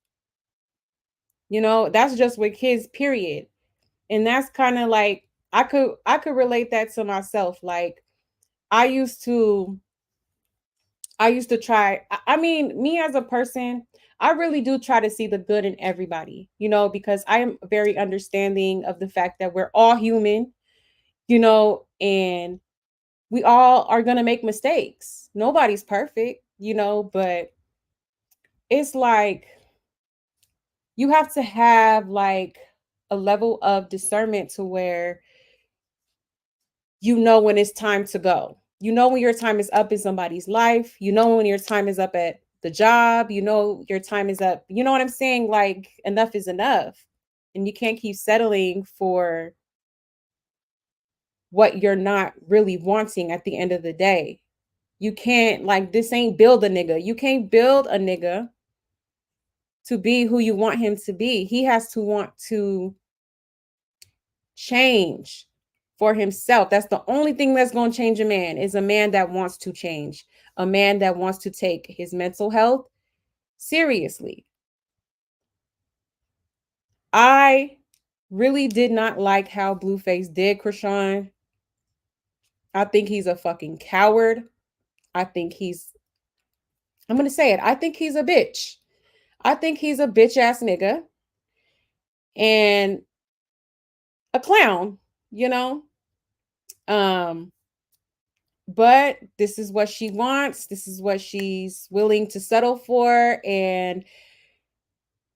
S1: You know, that's just with kids, period. And that's kind of like, I could relate that to myself. Like, I used to try, I mean, me as a person, I really do try to see the good in everybody, you know, because I am very understanding of the fact that we're all human, you know, and we all are going to make mistakes. Nobody's perfect, you know, but it's like you have to have like a level of discernment to where you know when it's time to go. You know when your time is up in somebody's life. You know when your time is up at the job. You know your time is up. You know what I'm saying? Like, enough is enough. And you can't keep settling for what you're not really wanting at the end of the day. You can't, like, this ain't build a nigga. You can't build a nigga to be who you want him to be. He has to want to change for himself. That's the only thing that's going to change a man, is a man that wants to change, a man that wants to take his mental health seriously. I really did not like how Blueface did Krishan. I think he's a fucking coward. I'm going to say it. I think he's a bitch. I think he's a bitch ass nigga and a clown, you know? But this is what she wants. This is what she's willing to settle for. And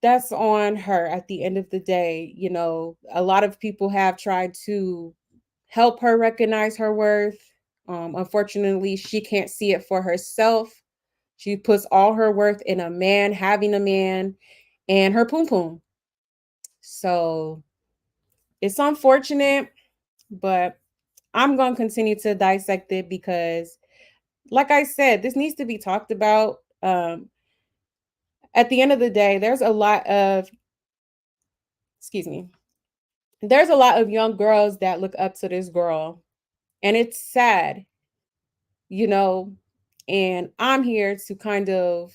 S1: that's on her at the end of the day. You know, a lot of people have tried to help her recognize her worth. Unfortunately, she can't see it for herself. She puts all her worth in a man, having a man, and her poom poom. So it's unfortunate, but I'm going to continue to dissect it because, like I said, this needs to be talked about. At the end of the day, there's a lot of young girls that look up to this girl, and it's sad, you know, and I'm here to kind of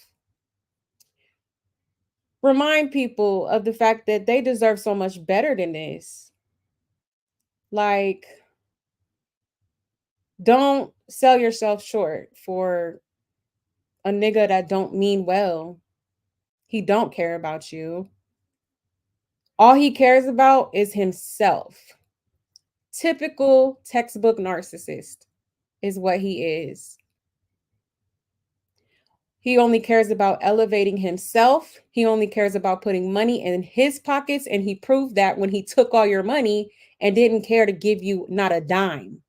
S1: remind people of the fact that they deserve so much better than this. Like, don't sell yourself short for a nigga that don't mean well. He don't care about you. All he cares about is himself. Typical textbook narcissist is what he is. He only cares about elevating himself. He only cares about putting money in his pockets. And he proved that when he took all your money and didn't care to give you not a dime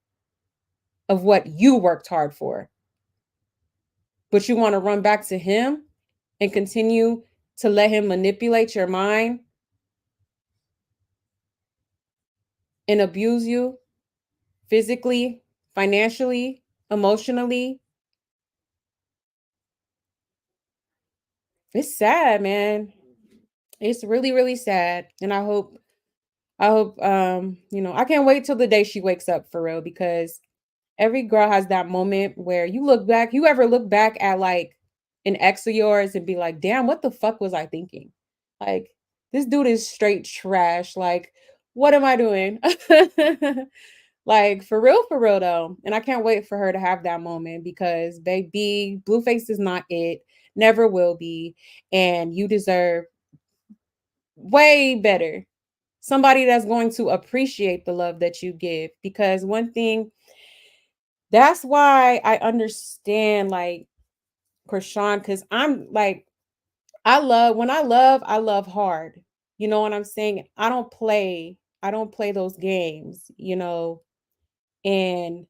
S1: of what you worked hard for. But you want to run back to him and continue to let him manipulate your mind and abuse you physically, financially, emotionally. It's sad, man. It's really, really sad. And I hope, I can't wait till the day she wakes up for real, because every girl has that moment where you ever look back at like an ex of yours and be like, damn, what the fuck was I thinking? Like, this dude is straight trash. Like, what am I doing? Like, for real though. And I can't wait for her to have that moment, because baby, Blueface is not it, never will be. And you deserve way better. Somebody that's going to appreciate the love that you give. Because one thing, that's why I understand like Krishan, because I'm like, I love hard. You know what I'm saying? I don't play those games, you know. And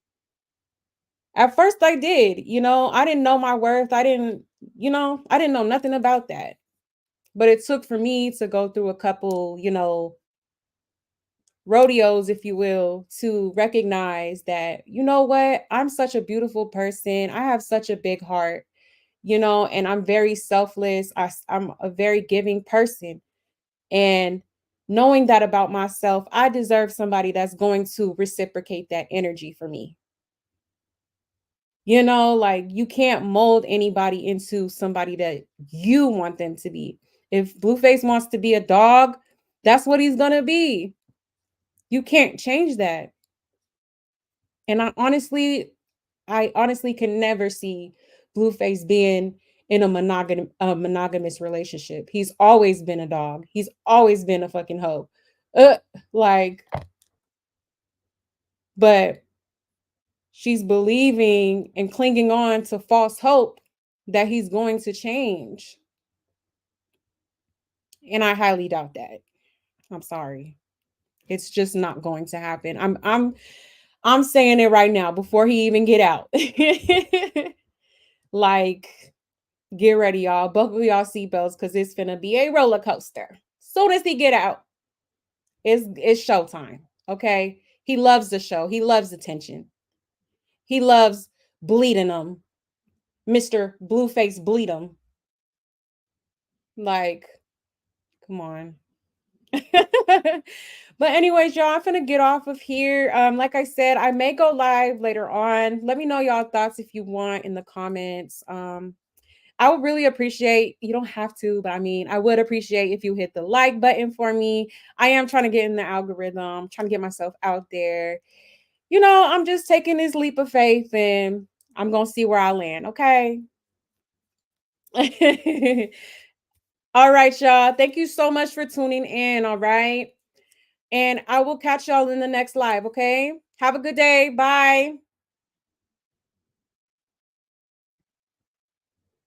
S1: at first I did, you know, I didn't know my worth. I didn't know nothing about that. But it took for me to go through a couple, you know, rodeos, if you will, to recognize that, you know what, I'm such a beautiful person. I have such a big heart, you know, and I'm very selfless. I'm a very giving person. And knowing that about myself, I deserve somebody that's going to reciprocate that energy for me. You know, like, you can't mold anybody into somebody that you want them to be. If Blueface wants to be a dog, that's what he's going to be. You can't change that. And I honestly can never see Blueface being in a monogamous relationship. He's always been a dog. He's always been a fucking hoe. Like, but she's believing and clinging on to false hope that he's going to change. And I highly doubt that. I'm sorry. It's just not going to happen. I'm saying it right now before he even get out. Like, get ready, y'all. Buckle y'all seatbelts because it's gonna be a roller coaster. Soon as he get out, it's showtime. Okay. He loves the show. He loves attention. He loves bleeding them. Mr. Blueface bleed him. Like, come on. But anyways, y'all, I'm gonna get off of here. Like I said, I may go live later on. Let me know y'all thoughts if you want in the comments. I would really appreciate, you don't have to, but I mean, I would appreciate if you hit the like button for me. I am trying to get in the algorithm, trying to get myself out there. You know, I'm just taking this leap of faith and I'm gonna see where I land, okay? All right, y'all. Thank you so much for tuning in. All right. And I will catch y'all in the next live. Okay. Have a good day. Bye.